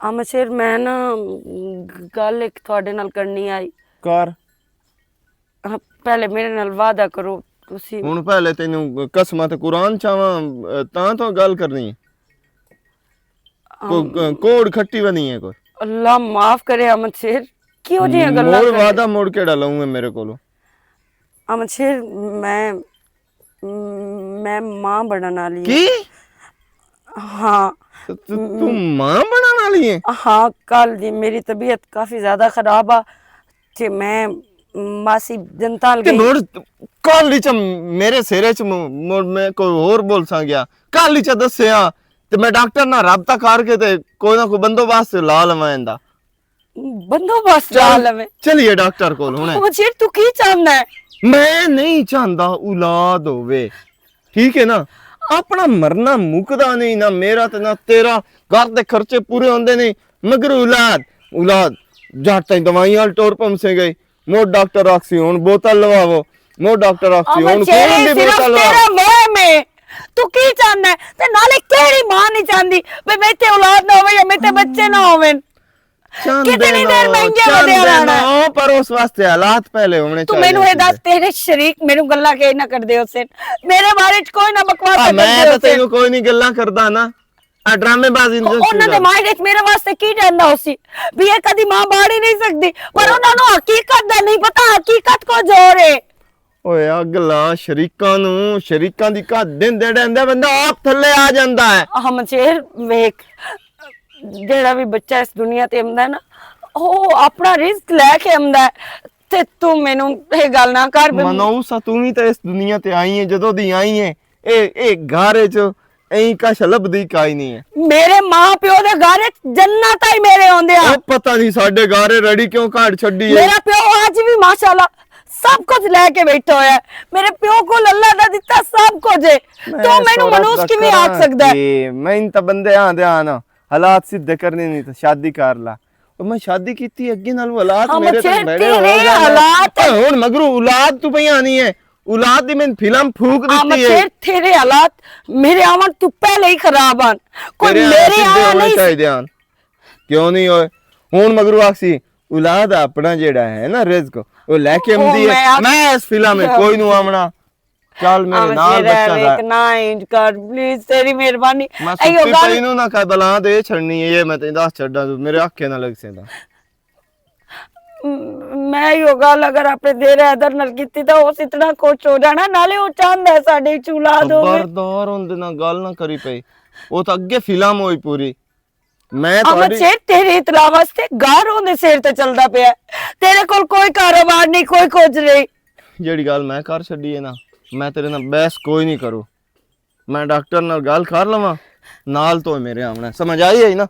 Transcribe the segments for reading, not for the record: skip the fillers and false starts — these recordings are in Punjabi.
ਅਮਸ਼ੇਰ ਮੈਂ ਨਾ ਗੱਲ ਇੱਕ ਤੁਹਾਡੇ ਨਾਲ ਕਰਨੀ ਆਈ। ਕਰ ਪਹਿਲੇ ਮੇਰੇ ਨਾਲ ਵਾਅਦਾ ਕਰੋ ਤੁਸੀਂ। ਹੁਣ ਪਹਿਲੇ ਤੈਨੂੰ ਕਸਮਾਂ ਤੇ ਕੁਰਾਨ ਚਾਵਾਂ ਤਾਂ ਤੋਂ ਗੱਲ ਕਰਨੀ ਹੈ। ਕੋੜ ਖੱਟੀ ਬਣੀ ਹੈ ਕੋਈ। ਅੱਲਾ ਮਾਫ करे ਅਮਸ਼ੇਰ, ਕਿਉਂ ਜਿਹੀਆਂ ਗੱਲਾਂ ਮੋੜ ਕਰਦੇ। ਵਾਦਾ ਮੋੜ ਕਿਹੜਾ ਲਊਂਗਾ ਮੇਰੇ ਕੋਲੋਂ। ਅਮਸ਼ੇਰ ਮੈਂ ਮਾਂ ਬਣਨ ਵਾਲੀ ਕੀ ਹਾਂ। ਤੂੰ ਮਾਂ ਬਣਨ ਵਾਲੀ ਹੈ? हाँ कल जी मेरी तबीयत काफी ज्यादा खराब आ ते मैं मासी जनताल ਤੇ गई। ਮੋੜ ਕੱਲ ਚ ਮੇਰੇ ਸਿਰੇ ਚ ਮੈਂ ਕੋਈ ਹੋਰ ਬੋਲ ਸਾਂ ਗਿਆ। ਕੱਲ ਚ ਦੱਸਿਆ ਤੇ ਮੈਂ ਡਾਕਟਰ ਨਾਲ ਰਾਬਤਾ ਕਰਕੇ ਤੇ ਕੋਈ ਨਾ ਕੋਈ ਬੰਦੋਬਸਤ ਲਾ ਲਵਾਂ ਇਹਦਾ। बंदोबस्त डाल लवे। चलिए डॉक्टर कोल हुणे। मुझे तू की चाहना है? मैं नहीं चाहता औलाद होवे, ठीक है ना। अपना मरना मुकदा नहीं, ना मेरा ते ना तेरा। घर दे खर्चे पूरे होंदे नहीं, मगर औलाद जट ताईं दवाइयां टोर पमसे गई। मोर डॉक्टर आखसी हुण बोतल लवावो, मोर डॉक्टर आखसी हुण खून दी बोतल तेरा मैं में तू की चाहना है ते नाले केड़ी मां नहीं चाहती भाई मेरे औलाद ना होवे या मेरे बच्चे ना होवे। कितनी देर महंगे बदे रहना है? पर उस वास्ते हालात पहले होने तू चाहिए। मेनू ये दस तेरे शरीक मेनू गल्ला के ना कर दे उसे मेरे बारे च कोई ना बकवास कर दे। मैं तो तेनू कोई नहीं गल्ला करदा ना। आ ड्रामेबाजी ਉਹਨਾਂ ਦੇ ਮਾਈਂਡ ਵਿੱਚ ਮੇਰੇ ਵਾਸਤੇ ਕੀ ਜਾਂਦਾ ਉਸੀ ਵੀ ਇਹ ਕਦੀ ਮਾਂ ਬਾੜ ਹੀ ਨਹੀਂ ਸਕਦੀ ਪਰ ਉਹਨਾਂ ਨੂੰ ਹਕੀਕਤ ਦਾ ਨਹੀਂ ਪਤਾ ਹਕੀਕਤ ਕੋ ਜ਼ੋਰ ਹੈ। ਓਏ ਅਗਲਾ ਸ਼ਰੀਕਾਂ ਦੀ ਘਾਟ ਦਿੰਦੇ ਡੰਦੇ ਬੰਦਾ ਆਪ ਥੱਲੇ ਆ ਜਾਂਦਾ ਹੈ। ਹਮਸ਼ੇਰ ਵੇਖ ਜਿਹੜਾ ਵੀ ਬੱਚਾ ਇਸ ਦੁਨੀਆ ਤੇ ਆਉਂਦਾ ਨਾ ਉਹ ਆਪਣਾ ਰਿਜ਼ਕ ਲੈ ਕੇ ਆਉਂਦਾ ਤੇ ਤੂੰ ਮੈਨੂੰ ਇਹ ਗੱਲ ਨਾ ਕਰ। ਮਨੌਸਾ ਤੂੰ ਵੀ ਤਾਂ ਇਸ ਦੁਨੀਆ ਤੇ ਆਈ ਹੈ, ਜਦੋਂ ਦੀ ਆਈ ਹੈ ਇਹ ਘਾਰੇ ਚ ਐਂ ਕਸ਼ ਲੱਭਦੀ ਕਾਈ ਨਹੀਂ ਹੈ। ਮੇਰੇ ਮਾਂ ਪਿਓ ਦੇ ਘਰ ਜੰਨਤ ਹੀ ਮੇਰੇ ਆਉਂਦੇ ਆ। ਉਹ ਪਤਾ ਨਹੀਂ ਸਾਡੇ ਘਾਰੇ ਰੜੀ ਕਿਉਂ ਘਾਟ ਛੱਡੀ ਹੈ। ਮੇਰਾ ਪਿਓ ਅੱਜ ਵੀ ਮਾਸ਼ਾਅੱਲਾ सब कुछ लेके बैठा होया मेरे प्यो को अल्लाह दा दिता सब कुछ है तो मैनू मनुष्य किवें आख सकदा है। मैं तो बंदे आंदे आना हालात सिद्धे करने नहीं तो शादी कर ला। मैं शादी कीती अगे नाल हालात मेरे तक बैठे हो हालात हुन मगरू औलाद तू पई आनी है। औलाद दी मैं फिल्म फूक देती है। तेरे हालात मेरे आवन तू पहले ही खराब आन कोई मेरे आया नहीं चाहिए क्यों नहीं होए। हुन मगरू आखसी औलाद अपना जेड़ा है ना रिज़्क वो लेके आंदी है। मैं इस फिल्म में कोई नु आवना चल मेरे नाल बच्चा एक ना इंज कर प्लीज तेरी मेहरबानी। मैं सुखी पई नु ना कह बला दे छड़नी है ये मैं ते दस छड्डा तू मेरे आखे ना लग सेंदा। मैं यो गल अगर अपने देर अदर नाल कीती तां उस इतना खुश हो जाना नाले वो चाहंदा है साडे औलाद होवे। खबरदार उनदे नाल गल ना करी पई वो तो अगे फिल्म होई पूरी। मैं शेर तेरे इतला वास्ते गारों दे सिर ते चलदा पिया तेरे कोल कोई कारोबार नहीं कोई खोज नहीं। जेड़ी गल मैं कर छड्डी है ना मैं तेरे नाल बहस कोई नहीं करूं। मैं डॉक्टर नाल गल कर लवां नाल तो मेरे आमना समझ आई है ना।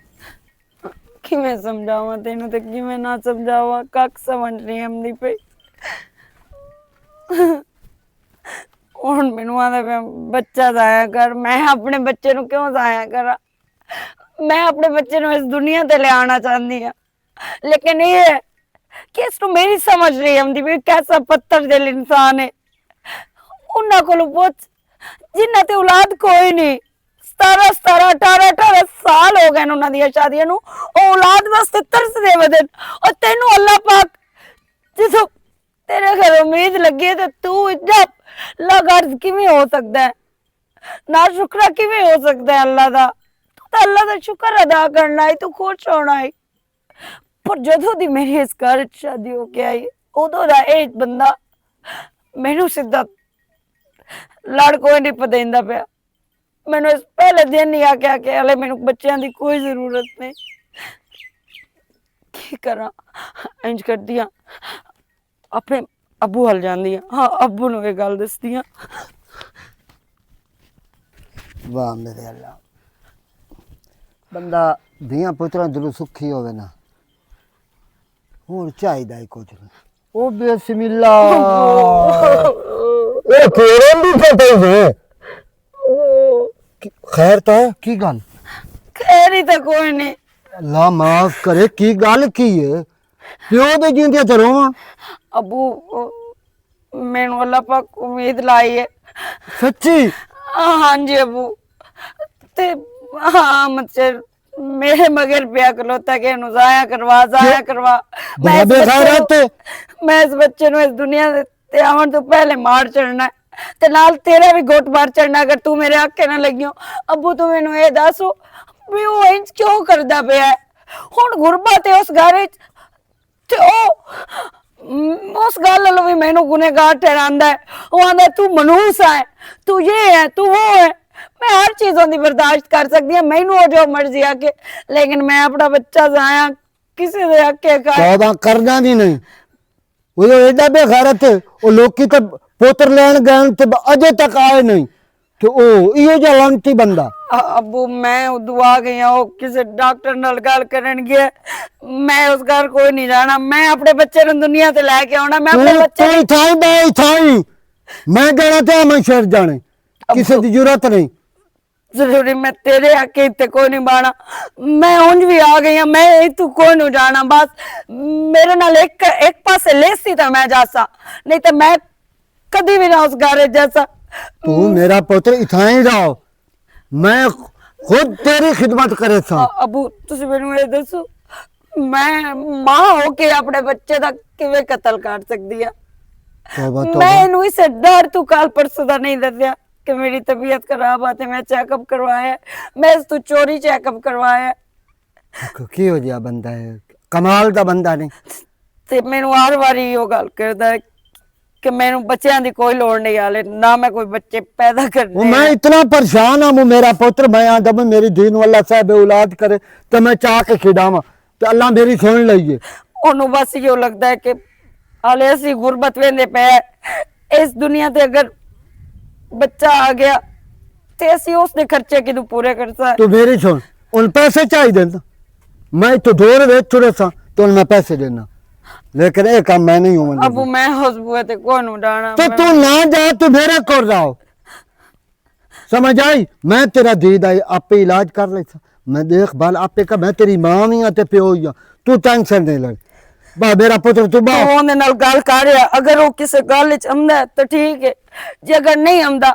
किवें समझावां तेनू ते किवें ना समझावां कक समझ नहीं आंदी पई। हुण मैनू आंदा पिया बच्चा जाया कर मैं अपने बच्चे नू क्यों जाया करा। मैं अपने बच्चे नू इस दुनिया ते ले आना चाहती हां लेकिन ये कि इसनू मेरी समझ नहीं आंदी भी कैसा पत्थर दिल इंसान है। उन्हां कोलों पुछ जिन्हां ते औलाद कोई नहीं 17 18 साल हो गए उन्हां दी शादियां नू औलाद वास्ते तरसदे वदन और तेनू अल्लाह पाक जिसो तेरे घर उम्मीद लगी है ते तू इतना लागर्ज किवें हो सकदा है ना शुक्र किवें हो सकदा है अल्लाह दा। तो अल्लाह का शुक्र अदा करना है तू खुश होना है पर जदों दी मेरी इस घर शादी हो के आई उदों दा ए बंदा मैनू सीधा लड़ कोई नहीं पदेंदा पिया। मैनू इस पहले दिन ही आके आके हले मैनू बच्चों की कोई जरूरत नहीं की करा इंज कर दिया अपने अबू हल जांदी हाँ अबू नू ये गल दसदी हां। वाह मेरे अल्लाह बंदा धियां पुत्रां दिलों सुखी होवे ना हुण चाहिदा ही कुछ नहीं। ओ बिस्मिल्लाह ए केरन दी फटे है खैर ता की गल खैर ही तो कोई नहीं अल्लाह माफ करे की गल की है प्यो दे जिंदे ते रोवन। अबू मैनू अल्लाह पाक उम्मीद लाई है सच्ची। हाँ जी अबू ते हाँ मतलब मेरे मगर पिया खलोता के नु जाया करवा बड़ा बेगैरत है। मैं इस बच्चे नु इस दुनिया ते आवन तो पहले मार चढ़ना है ते नाल तेरा भी गोट मार चढ़ना अगर तू मेरे आके ना लगियो। अबू तू मैनू ये दसो भी वो इंज क्यों करदा पिया है हुण गुरबा ते उस घर विच ते उस गल लो भी मैनू गुनेगार ठहरांदा है। वो आंदा तू मनूस है तू ये है तू वो है। मैं हर चीजों की बर्दाश्त कर सकती हूँ मैनू हो जो मर्जी आके लेकिन मैं अपना बच्चा जाया किसी दे आके का तौबा करना भी नहीं। वो जो एडा बेगैरत है वो लोग की तो पोतर लेन गए ते अजे तक आए नहीं तो ओ इहो जा लानती बंदा। अबू मैं दुआ गई हूँ किसी डॉक्टर नाल गल करन गया मैं उस घर कोई नहीं जाना। मैं अपने बच्चे ने दुनिया ते लेके आना। मैं अपने बच्चे तू थाई बाई थाई मैं जाना ते मैं शहर जाने किसी की जरूरत नहीं। जरूरी मैं तेरे आके इतने कोई नहीं बाना। मैं उंज भी आ गई हूं मैं तू कोई नहीं जाना बस मेरे नाल एक पासे लेसी तो मैं जासा नहीं तो मैं कभी भी ना उस घर जैसा। तू मेरा पुत्र इथा ही रहो मैं खुद तेरी खिदमत करे था। अबू तुसी मैनू ये दसो मैं मां होके अपने बच्चे दा किवें कत्ल कर सकदी है। तौबा मैं इनू इसे डर तू कल परसों दा नहीं दस्या कि मेरी तबीयत खराब आते मैं चेकअप करवाया मैं तू चोरी चेकअप करवाया की हो गया बंदा है कमाल दा बंदा नहीं। ते मैनू हर बारी यो गल करदा है कि मैनू बच्चों की कोई लोड़ नहीं हाले ना मैं कोई बच्चे पैदा वो करने मैं इतना परेशान हूँ मेरा पुत्र मैं आंदा मैं मेरी दीन वाला साहब औलाद करे तो मैं चाह के खिडावा तो अल्लाह मेरी सुन लीजिए। ओनू बस यो लगता है कि हाले असी गुरबत वेंदे पे इस दुनिया ते अगर बच्चा आ गया ते असी उसने खर्चे किदू पूरे कर सकते। तो मेरी सुन उन पैसे चाहिए देना मैं तो डोर वेच चुरे सा तो मैं पैसे देना लेकिन ये काम मैं नहीं हूँ। अब मैं उस बुए ते कौन उड़ाना तो तू ना जा तू मेरे को रहो समझ आई मैं तेरा दीद आई आपे इलाज कर लेता मैं देखभाल आपे का मैं तेरी मां भी हाँ ते प्यो ही हाँ तू टेंशन नहीं ले बा मेरा पुत्र तू बा ओंदे नाल गल कर रहा अगर वो किसी गल विच आंदा है तो ठीक है जे अगर नहीं आंदा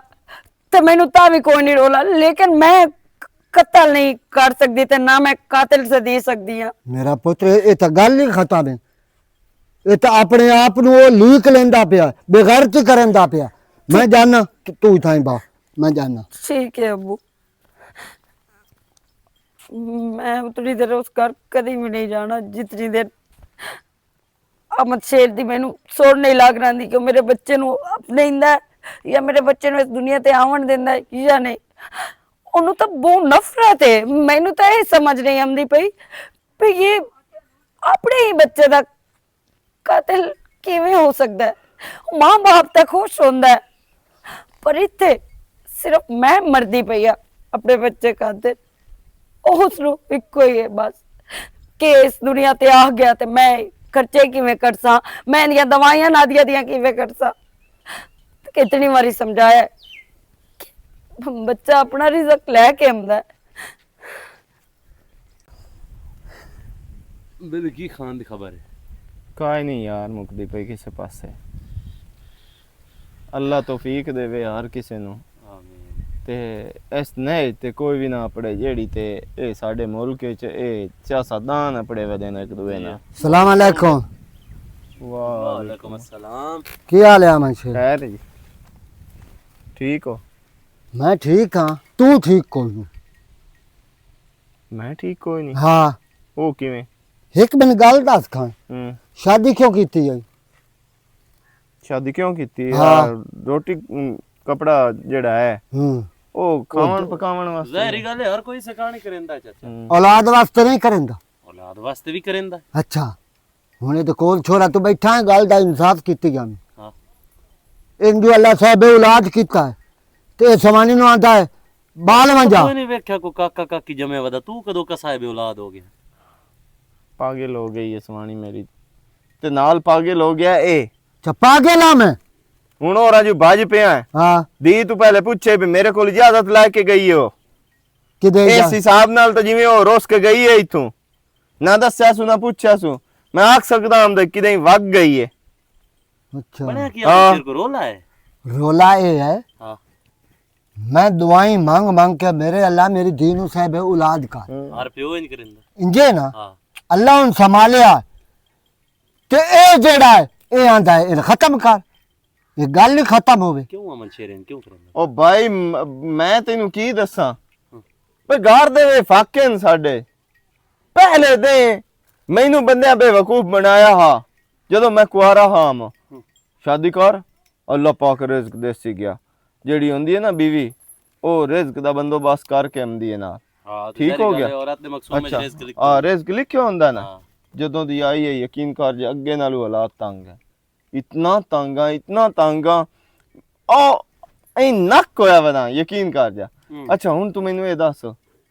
तो मैनू ता भी कोई नहीं रोला लेकिन मैं कत्ल नहीं कर सकती ते ना मैं कातिल से दे सकती हाँ। मेरा पुत्र ये तो गल ही खत्म है ये तो अपने आप नु वो लीक लेंदा पिया बेगैरती करंदा पिया। मैं जाना कि तू इथाई बा मैं जाना। ठीक है अबू मैं उतनी देर उस घर कभी भी नहीं जाना जितनी देर अहमद शेर दी मैनू सोड़ नहीं लग रही कि मेरे बच्चे नु अपने इंदा है या मेरे बच्चे नु इस दुनिया ते आवन देंदा है या नहीं। ओनू तो बहुत नफरत है मैनू तो ये समझ नहीं आंदी पई भी ये अपने ही बच्चे दा कातिल किवें हो सकता है। मां बाप तो खुश होंदा है पर इत्थे सिर्फ मैं मरदी पई आ अपने बच्चे खातिर उसनू इको ही है बस कि इस दुनिया ते आ गया ते मैं खर्चे किवें करसा मैं इन्दियां दवाइयां नादिया दियां किवें करसा। कितनी बारी समझाया कि बच्चा अपना रिजक लैके आंदा है। बिल की खान दी खबर है काई नहीं यार मुकदी पई किसे पासे अल्लाह तौफीक देवे यार किसे नु आमीन ते इस नहीं ते कोई भी ना पड़े जेड़ी ते ए साडे मुल्क च ए सियासतदान पड़े वदे ने एक दूए ना। सलाम अलैकुम। वालेकुम अस्सलाम की हाल है अमन शेर? खैर जी ठीक हो? मैं ठीक हाँ तू ठीक कोई नहीं? मैं ठीक कोई नहीं। हाँ ओ किवें? एक मैंने गल दस खां शादी क्यों की थी? शादी क्यों की? हाँ। यार रोटी कपड़ा जेड़ा है ओ खावन पकावन वास्ते ज़ाहिरी गल है हर कोई सकानी करेंदा चाचा औलाद वास्ते नहीं करेंदा। औलाद वास्ते भी करेंदा। अच्छा हुणे तो कोल छोरा तू बैठा है गल दा इंसाफ कीती जानी। हाँ इन जो अल्लाह साहब औलाद कीता है ते समानी नु आंदा है बाल वंजा कोई नहीं वेख्या को काका काकी जमे वदा तू कदों का साहिब औलाद हो गया? पागल हो गई है सवानी मेरी ते नाल पागल हो गया ए चपा के ला मैं हुन और जो बाज पिया है हाँ दी तू पहले पूछे भी मेरे को इजाजत लेके गई हो किदे इस हिसाब नाल तो जिवें ओ रोस के गई है इथों ना दस्या सु ना पूछया सु मैं आख सकदा हम दे किदें वग गई है। अच्छा बने कि हाँ। शेर को रोला है। रोला ये है हाँ मैं दुआई मांग मांग के मेरे अल्लाह मेरी दीन साहब है औलाद का हर प्यो ही नहीं करेंदा इंजे ना हाँ अल्लाह उन संभालिया ते ए जेड़ा है ए आंदा है इन खत्म कर ये गल नहीं खत्म होवे क्यों अमन शेरेन क्यों करेंदा ਉਹ ਭਾਈ ਮੈਂ ਤੈਨੂੰ ਕੀ ਦੱਸਾਂ ਬਈ ਘਰ ਦੇ ਵੇ ਫਾਕੇ ਨੇ ਸਾਡੇ ਪਹਿਲੇ ਦੇ ਮੈਨੂੰ ਬੰਦਿਆਂ ਬੇਵਕੂਫ ਬਣਾਇਆ ਹਾ ਜਦੋਂ ਮੈਂ ਕੁਆਰਾ ਹਾਂ ਮੈਂ ਸ਼ਾਦੀ ਕਰ ਅੱਲਾਹ ਪਾਕ ਰਿਜ਼ਕ ਦੇਸੀ ਗਿਆ ਜਿਹੜੀ ਹੁੰਦੀ ਹੈ ਨਾ ਬੀਵੀ ਉਹ ਰਿਜ਼ਕ ਦਾ ਬੰਦੋਬਸਤ ਕਰਕੇ ਆਉਂਦੀ ਹੈ ਨਾਲ हाँ तो ठीक जारी हो गल गया। है, औरत ने मकसूद में ਅੱਛਾ रिस्क लिखा ਆ ਰਿਜ਼ਕ ਲਿਖਿਆ ਹੁੰਦਾ ਨਾ हाँ ਜਦੋਂ ਦੀ ਆਈ ਹੈ ਯਕੀਨ ਕਰ ਜੇ ਅੱਗੇ ਨਾਲੋਂ ਹਾਲਾਤ ਤੰਗ ਹੈ ਇਤਨਾ ਤੰਗ ਆ ਉਹ ਐ ਨੱਕ ਹੋਇਆ ਵਦਾ ਯਕੀਨ ਕਰ ਜਾ ਅੱਛਾ ਹੁਣ ਤੂੰ ਮੈਨੂੰ ਇਹ ਦੱਸ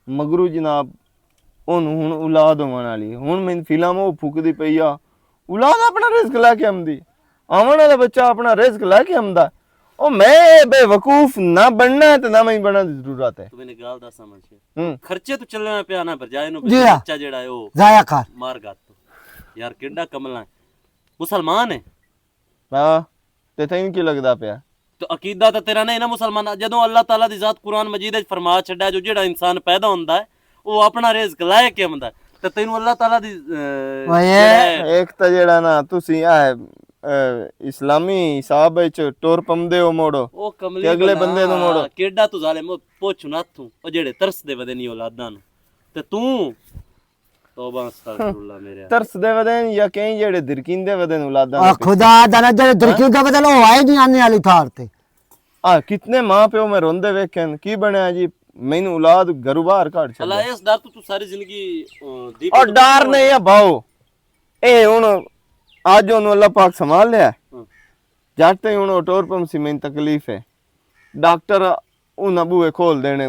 ਮਗਰੂ ਜਨਾਬ ਉਹਨੂੰ ਹੁਣ ਔਲਾਦ ਹੋਣ ਵਾਲੀ ਹੁਣ ਮੈਨੂੰ ਫਿਲਮ ਉਹ ਫੁਕਦੀ ਪਈ ਆ ਔਲਾਦ ਆਪਣਾ ਰਿਜ਼ਕ ਲੈ ਕੇ ਆਉਂਦੀ ਆਉਣ ਵਾਲਾ ਬੱਚਾ ਆਪਣਾ ਰਿਜ਼ਕ ਲੈ ਕੇ ਆਉਂਦਾ ਉਹ ਮੈਂ ਬੇਵਕੂਫ ਨਾ ਬਣਨਾ ਹੈ ਤੇ ਨਾ ਮੈਂ ਬਣਨ ਦੀ ਜ਼ਰੂਰਤ ਹੈ तो मैंने गाल दस अमन शेर ਹੂੰ खर्चे तो चलने पे आना पर जाए नो जी हाँ। बच्चा जेड़ा है वो जाया कर मार गात तो यार केड़ा कमला है मुसलमान है ਹਾਂ ਤੇ ਤੈਨੂੰ ਕੀ ਲੱਗਦਾ ਪਿਆ तो अकीदा तो तेरा नहीं ना मुसलमान जदों अल्लाह ताला दी जात कुरान मजीद च फरमा छड्या जो जेड़ा इंसान पैदा होंदा है वो अपना रिज़्क लाए के आंदा ते तैनू अल्लाह ताला दी ओए ਇੱਕ ਤਾਂ ਜਿਹੜਾ ਨਾ ਤੁਸੀਂ ਆ ਇਸਲਾਮੀ ਹਿਸਾਬ ਵਿੱਚ ਟੋਰ ਪੰਦੇ ਹੋ ਮੋੜੋ ओ कमली ते अगले बना, बंदे नू मोड़ो। केड़ा तू जालिम पोछ ना तू ओ जेड़े तरसदे वदे नहीं औलादां नू ते तू तौबा अस्तगफिरुल्लाह मेरे ਤਰਸਦੇ ਵਦਨ ਜਾਂ ਕਈ ਜਿਹੜੇ ਦਿਰਕਿੰਦੇ ਵਦਨ ਔਲਾਦਾਂ आ खुदा दाना जरे दरकी का बदल हो आए नहीं आने वाली थार ते ਆ ਕਿਤਨੇ ਮਾਂ ਪਿਓ ਮੈਂ ਰੋਂਦੇ ਵੇਖਣ ਕੀ ਬਣਿਆ ਜੀ ਮੈਨੂੰ ਔਲਾਦ ਘਰੋਂ ਬਾਹਰ ਕੱਢ अल्लाह ਛੱਡਿਆ इस डर तो तू सारी जिंदगी दी ਔਰ ਡਰ ਨਹੀਂ ਆ ਭਾਓ ਇਹ ਹੁਣ ਅੱਜ ਉਹਨੂੰ ਅੱਲਾਹ ਪਾਕ ਸੰਭਾਲ ਲਿਆ ਜੱਟ ਤੇ ਹੁਣ ਉਹ ਟੋਰ ਪੰਮ ਸੀ ਮੈਨੂੰ ਤਕਲੀਫ ਹੈ ਡਾਕਟਰ ਉਹਨਾਂ ਬੂਹੇ ਖੋਲ ਦੇਣੇ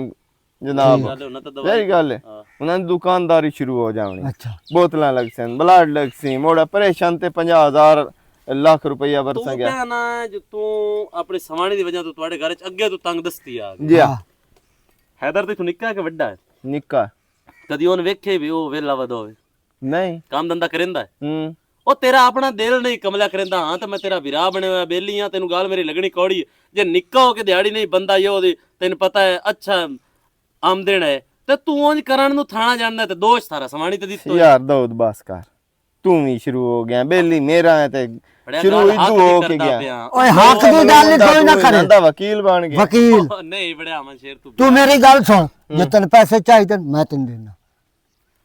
ਜਨਾਬ गल होना तो दवा ਸਹੀ ਗੱਲ ਹੈ हाँ। ਉਹਨਾਂ ਦੀ ਦੁਕਾਨਦਾਰੀ ਸ਼ੁਰੂ ਹੋ ਜਾਣੀ अच्छा ਬੋਤਲਾਂ ਲੱਗ ਸਨ ਬਲੱਡ ਲੱਗ ਸੀ ਮੋੜਾ ਪਰੇਸ਼ਾਨ ਤੇ 50,000 ਲੱਖ ਰੁਪਈਆ तू ਵਰਸਾਂ ਗਿਆ कहना जो तू अपने सवाणी दी वजह तो तुम्हारे घर च अगे तो तंग दस्ती आ गई ਜੀ ਆ हैदर ते तू निक्का है कि वड्डा है ਨਿੱਕਾ कदी ओन वेखे भी ओ वेला वद होवे ਨਹੀਂ काम धंधा करेंदा है ਹੂੰ ਉਹ ਤੇਰਾ ਆਪਣਾ ਦਿਲ ਨਹੀਂ ਕਮਲਾ ਕਰੇਂਦਾ ਹਾਂ ਤੇ ਮੈਂ ਤੇਰਾ ਵਿਰਾਹ ਬਣਿਆ ਹੋਇਆ ਬੇਲੀ ਆ ਤੈਨੂੰ ਗੱਲ ਮੇਰੀ ਲੱਗਣੀ ਕੌੜੀ ਜੇ ਨਿੱਕਾ ਹੋ ਕੇ ਦਿਹਾੜੀ ਨਹੀਂ ਬੰਦਾ ਇਹ ਉਹਦੀ ਤੈਨੂੰ ਪਤਾ ਹੈ ਅੱਛਾ ਆਮਦਨ ਹੈ ਤੇ ਤੂੰ ਉਂਝ ਕਰਨ ਨੂੰ ਥਾਣਾ ਜਾਣਦਾ ਤੇ ਦੋਸ਼ ਸਾਰਾ ਸਮਾਣੀ ਤੇ ਦਿੱਤੋ ਯਾਰ ਦਾਊਦ ਬਸ ਕਰ ਤੂੰ ਵੀ ਸ਼ੁਰੂ ਹੋ ਗਿਆ ਬੇਲੀ ਮੇਰਾ ਹੈ ਤੇ ਬੜਿਆ ਸ਼ੁਰੂ ਗੱਲ ਹੀ ਹੱਕ ਤੂੰ ਦੀ ਹੋ ਕੇ ਕਰਦਾ ਗਿਆ ਪਿਆ। ओए हक दी गल नहीं कोई ना करे ਬੰਦਾ ਵਕੀਲ ਬਣ ਗਿਆ वकील ਨਹੀਂ ਬੜਿਆ ਅਮਨ ਸ਼ੇਰ ਤੂੰ तू मेरी गल सुन जे तेन पैसे चाहिए मैं तेन देना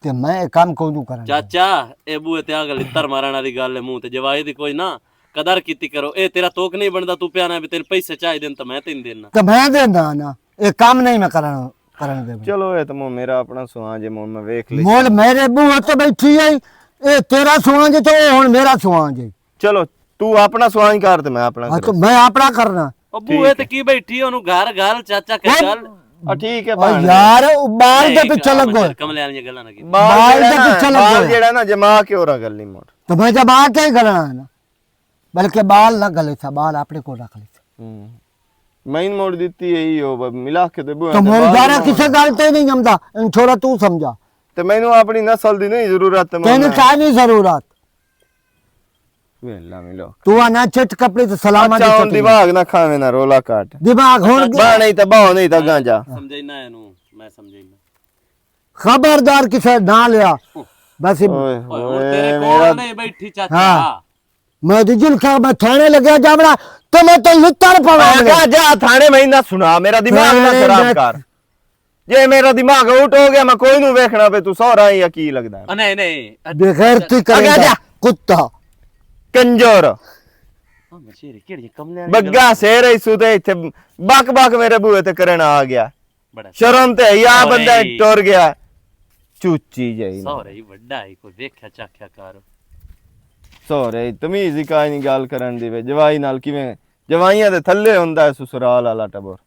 ते मैं एक काम कोई करा ਚਾਚਾ ਇਹ ਬੂਏ ਤੇ ਆ ਗੱਲ ਇੱਤਰ ਮਾਰਨ ਵਾਲੀ ਗੱਲ ਹੈ ਮੂੰਹ ਤੇ ਜਵਾਈ ਦੀ ਕੋਈ ਨਾ ਕਦਰ ਕੀਤੀ ਕਰੋ ਇਹ ਤੇਰਾ ਤੋਕ ਨਹੀਂ ਬਣਦਾ ਤੂੰ ਪਿਆਣਾ ਵੀ ਤੈਨੂੰ ਪੈਸੇ ਚਾਹੀਦੇ ਨੇ ਤਾਂ ਮੈਂ ਤੈਨੂੰ ਦੇਣਾ तो मैं देना ना एक काम नहीं मैं करन दे ਚਲੋ ਇਹ ਤਾਂ ਮੋ ਮੇਰਾ ਆਪਣਾ ਸੁਆ ਜੇ ਮੋ ਮੈਂ ਵੇਖ ਲਈ मोल मेरे बूहे ते बैठी है ए तेरा सुआ जे तो हुन मेरा सुआ जे ਚਲੋ ਤੂੰ ਆਪਣਾ ਸੁਆ ਹੀ ਕਰ ਤੇ ਮੈਂ ਆਪਣਾ हाँ ਕਰਾਂ तो मैं अपना करना ਉਹ ਬੂਏ ਤੇ ਕੀ ਬੈਠੀ ਉਹਨੂੰ ਘਰ ਘਰ ਚਾਚਾ ਕਹੀ ਗੱਲ ਆ ਠੀਕ ਹੈ ओ ਭਾਣ यार बाल दे ਨਹੀਂ, पीछे ਅਮਨ लगो ਸ਼ੇਰ, ਕਮਲੇ ਵਾਲੀਆਂ ਗੱਲਾਂ ਨਾ ਕੀਤੀ ਬਾਲ ਬਾਲ ਜਿਹੜਾ ਦੇ ਨਾ- ਪਿੱਛੇ ਲੱਗੇ ਬਾਲ ਹੋਏ। ਜਿਹੜਾ ਨਾ ਜਮਾ ਕੇ ਹੋਰਾ ਗੱਲ ਨਹੀਂ ਮੋੜ तो मैं जब आके ही करना है ना बल्कि बाल ना गले था बाल अपने को रख ले ਮੈਨ ਮੋੜ ਦਿੱਤੀ ਇਹੀ ਹੋ ਮਿਲਾ ਕੇ ਤੇ ਬੂਹੇ तो ਤੇ मोल ਬਾਲ जारा ਮੋੜ। किसे गल ते नहीं जमदा इन छोरा तू समझा ਤੇ ਮੈਨੂੰ ਆਪਣੀ ਨਸਲ ਦੀ ਨਹੀਂ ਜ਼ਰੂਰਤ ਤੇ तेन क्या नहीं जरूरत ਵੇਲਾ ਮਿਲੋ तू आना चिट कपड़े तो सलामत ਅੱਛਾ ਹੁਣ ਦਿਮਾਗ ਨਾ ਖਾਵੇਂ ਨਾ ਰੋਲਾ ਕਾਟ दिमाग हुन ਬਾ ਨਹੀਂ ਤਾਂ ਬਾਹ ਨਹੀਂ ਤਾਂ ਗਾਂਜਾ ਸਮਝਾਈਨਾ ਇਹਨੂੰ ਮੈਂ ਸਮਝਾਈਨਾ खबरदार किसे ना लिया बस ਓਏ ਓਏ ਹੁਣ ਹੋਏ ਤੇਰੇ ਮੇਰਾ ਕੋਲ ਨਹੀਂ ਬੈਠੀ ਚਾਚਾ हाँ। मैं दिल का मैं थाने लगा जावड़ा तो मैं तो लुत्तर पवाऊंगा ਜਾ ਜਾ ਥਾਣੇ ਮਹੀਨਾ ਸੁਣਾ ਮੇਰਾ ਦਿਮਾਗ ਨਾ ਮੈਂ- ਖਰਾਬ ਕਰ ਜੇ ਮੇਰਾ ਦਿਮਾਗ ਆਊਟ ਹੋ ਗਿਆ ਮੈਂ ਕੋਈ ਨੂੰ ਵੇਖਣਾ ਪਏ ਤੂੰ ਸਹੁਰਾ ਹੀ ਆ ਕੀ ਲੱਗਦਾ ਨਹੀਂ ਨਹੀਂ बेगैरती अगे करेगा जा। कुत्ता ਕੰਜਰ ਅਮਨ ਸ਼ੇਰ ਕਿਹੜੀ ਕਮਲੇ ਬੱਗਾ ਸੇਰ ਹੀ ਸੁਤੇ ਇੱਥੇ ਬਕ ਬਕ ਮੇਰੇ ਬੂਹੇ ਤੇ ਕਰਨ ਆ ਗਿਆ ਬੜਾ ਸ਼ਰਮ ਤੇ ਹਿਆ ਓਏ। ਬੰਦਾ ਟੁਰ ਗਿਆ ਚੂਚੀ ਜਈ ਸਹੁਰੇ ਹੀ ਵੱਡਾ ਹੈ ਕੋਈ ਵੇਖਿਆ ਚਾਖਿਆ ਕਰ ਸੋਰੇ ਤਮੀਜ਼ ਹੀ ਕਾਈ ਨਹੀਂ ਗੱਲ ਕਰਨ ਦੀ ਵੇ ਜਵਾਈ ਨਾਲ ਕਿਵੇਂ ਜਵਾਈਆਂ ਦੇ ਥੱਲੇ ਹੁੰਦਾ ਹੈ ਸਸੁਰਾਲ ਵਾਲਾ ਟਬਰ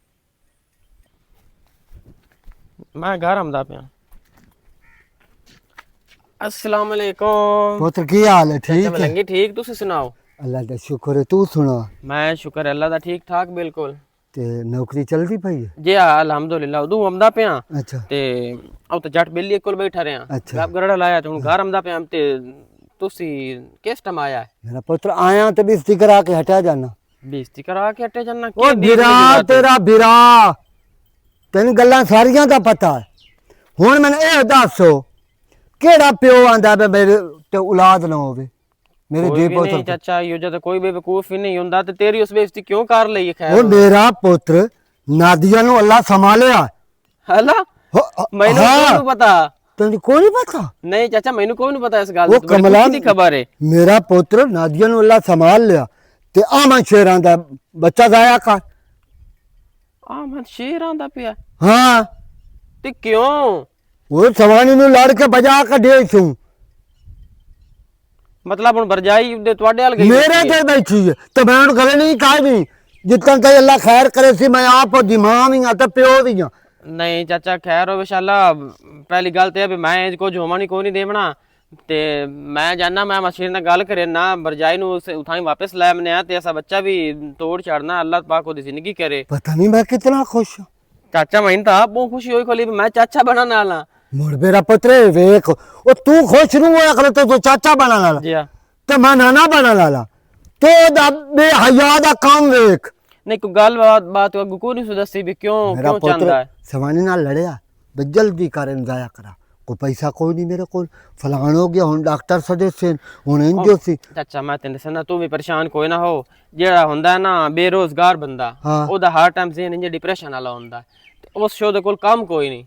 मैं घर आमदा पिया अस्सलाम वालेकुम पुत्र की हाल है ठीक है मलंगी ठीक तुसी सुनाओ अल्लाह का शुक्र है तू सुना मैं शुक्र है अल्लाह दा ठीक ठाक बिल्कुल ते नौकरी चलती पई है जी हाँ अल्हम्दुलिल्लाह उदू आमदा पिया अच्छा ते अब तो जट बेली कोल बैठा रहा अच्छा। गप गरड़ा लाया ते हुन घर आमदा पिया ते तुसी किस टाइम आया है मेरा पुत्र आया तो बेइज्जती करा के हटा जाना बेइज्जती करा के हटे जाना ओ बिरा तेरा बिरा ਤੈਨੂੰ ਗੱਲਾਂ ਸਾਰੀਆਂ ਦਾ ਪਤਾ ਹੈ। ਹੁਣ ਮੈਨੂੰ ਇਹ ਦੱਸੋ ਕਿਹੜਾ ਪਿਓ ਆਂਦਾ ਵੀ ਮੇਰੇ ਤੇ ਔਲਾਦ ਨਾ ਹੋਵੇ ਮੇਰੇ कोई ਦੇ भी नहीं ਪੁੱਤਰ चाचा यो जब कोई बेवकूफ ही नहीं होता तो तेरी उस बेइज्जती क्यों कर ली है? ਉਹ खैर ਮੇਰਾ ਪੁੱਤਰ ਨਾਦੀਆ ਨੂੰ ਅੱਲਾ ਸੰਭਾਲਿਆ हला ਹੋ- मैनू ਹਾਂ, कोई नहीं पता। ਤੈਨੂੰ ਕੋਈ ਨਹੀਂ ਪਤਾ नहीं चाचा मैनू कोई नहीं पता इस गल ਉਹ दी। बड़ी ਕਮਲਾ खुशी दी खबर है। ਮੇਰਾ ਪੁੱਤਰ ਨਾਦੀਆ ਨੂੰ ਅੱਲਾ ਸੰਭਾਲ ਲਿਆ ਤੇ ਆਮਨ ਸ਼ੇਰਾਂ ਦਾ ਬੱਚਾ ਜ਼ਾਇਆ ਕਰ। आमद शेर आंदा पिया ਹਾਂ ते क्यों? ਉਹ ਸਵਾਨੀ ਨੂੰ ਲੜ ਕੇ ਬਜਾ ਕੇ ਦੇ ਸੂ मतलब हुन बरजाई दे ਤੁਹਾਡੇ हाल गई ਮੇਰੇ ਤੇ ਬੈਠੀ ਹੈ ਤੇ ਮੈਂ ਉਹਨੂੰ ਗੱਲ ਨਹੀਂ ਕਾਹਦੀ ਜਿੱਤਾਂ ਤੇ ਅੱਲਾ ਖੈਰ ਕਰੇ ਸੀ ਮੈਂ ਆਪ ਦੀ ਮਾਂ ਵੀ ਆ ਤੇ ਪਿਓ ਵੀ ਆ। नहीं चाचा खैर हो विशाला पहली गल तो भी मैं कुछ होमा नहीं कोई नहीं देवना ते मैं जाना मैं मशीर नाल गल करे ना बरजाई नु उठाई वापस लै मने ते ऐसा बच्चा भी तोड़ छड़ना अल्लाह पाक ओदी जिंदगी करे। ਪਤਾ ਨਹੀਂ ਮੈਂ ਕਿਤਨਾ ਖੁਸ਼ ਹਾਂ। चाचा मैं तो आप बहुत खुशी हुई खोली भी मैं चाचा बना नाला ਮੁੜ ਮੇਰਾ ਪੁੱਤਰ ਵੇਖ ਉਹ ਤੂੰ ਖੁਸ਼ ਨੂੰ ਹੋਇਆ ਕਰ ਤੂੰ ਚਾਚਾ ਬਣਾ ਲਾ जी हाँ। ਤੇ ਮੈਂ ਨਾਨਾ ਬਣਾ ਲਾ ਤੇ ਉਹਦਾ ਬੇਹਯਾ ਦਾ ਕੰਮ ਵੇਖ। नहीं कोई गल बात अगू को नहीं सुदसी भी क्यों ਮੇਰਾ क्यों चाहता ਪੁੱਤਰ है? ਸਵਾਨੀ ਨਾਲ ਲੜਿਆ ਬਈ ਜਲਦੀ ਕਰਨ ਜਾਇਆ ਕਰਾ ਕੋਈ ਪੈਸਾ ਕੋਈ ਨਹੀਂ ਮੇਰੇ ਕੋਲ ਫਲਾਣ ਹੋ ਗਿਆ ਹੁਣ ਡਾਕਟਰ ਸਜੇ ਹੁਣ ਇੰਜੋ ਸੀ। ਚਾਚਾ ਮੈਂ ਤੈਨੂੰ ਦੱਸਣਾ ਤੂੰ ਵੀ ਪਰੇਸ਼ਾਨ ਕੋਈ ਨਾ ਹੋ। ਜਿਹੜਾ ਹੁੰਦਾ ਨਾ ਬੇਰੋਜ਼ਗਾਰ ਬੰਦਾ ਹਾਂ। ਉਹਦਾ ਹਰ ਟਾਈਮ ਜ਼ਿਹਨ ਇੰਜ ਡਿਪਰੈਸ਼ਨ ਵਾਲਾ ਹੁੰਦਾ ਤੇ ਉਸ ਸ਼ੋ ਦੇ ਕੋਲ ਕੰਮ ਕੋਈ ਨਹੀਂ।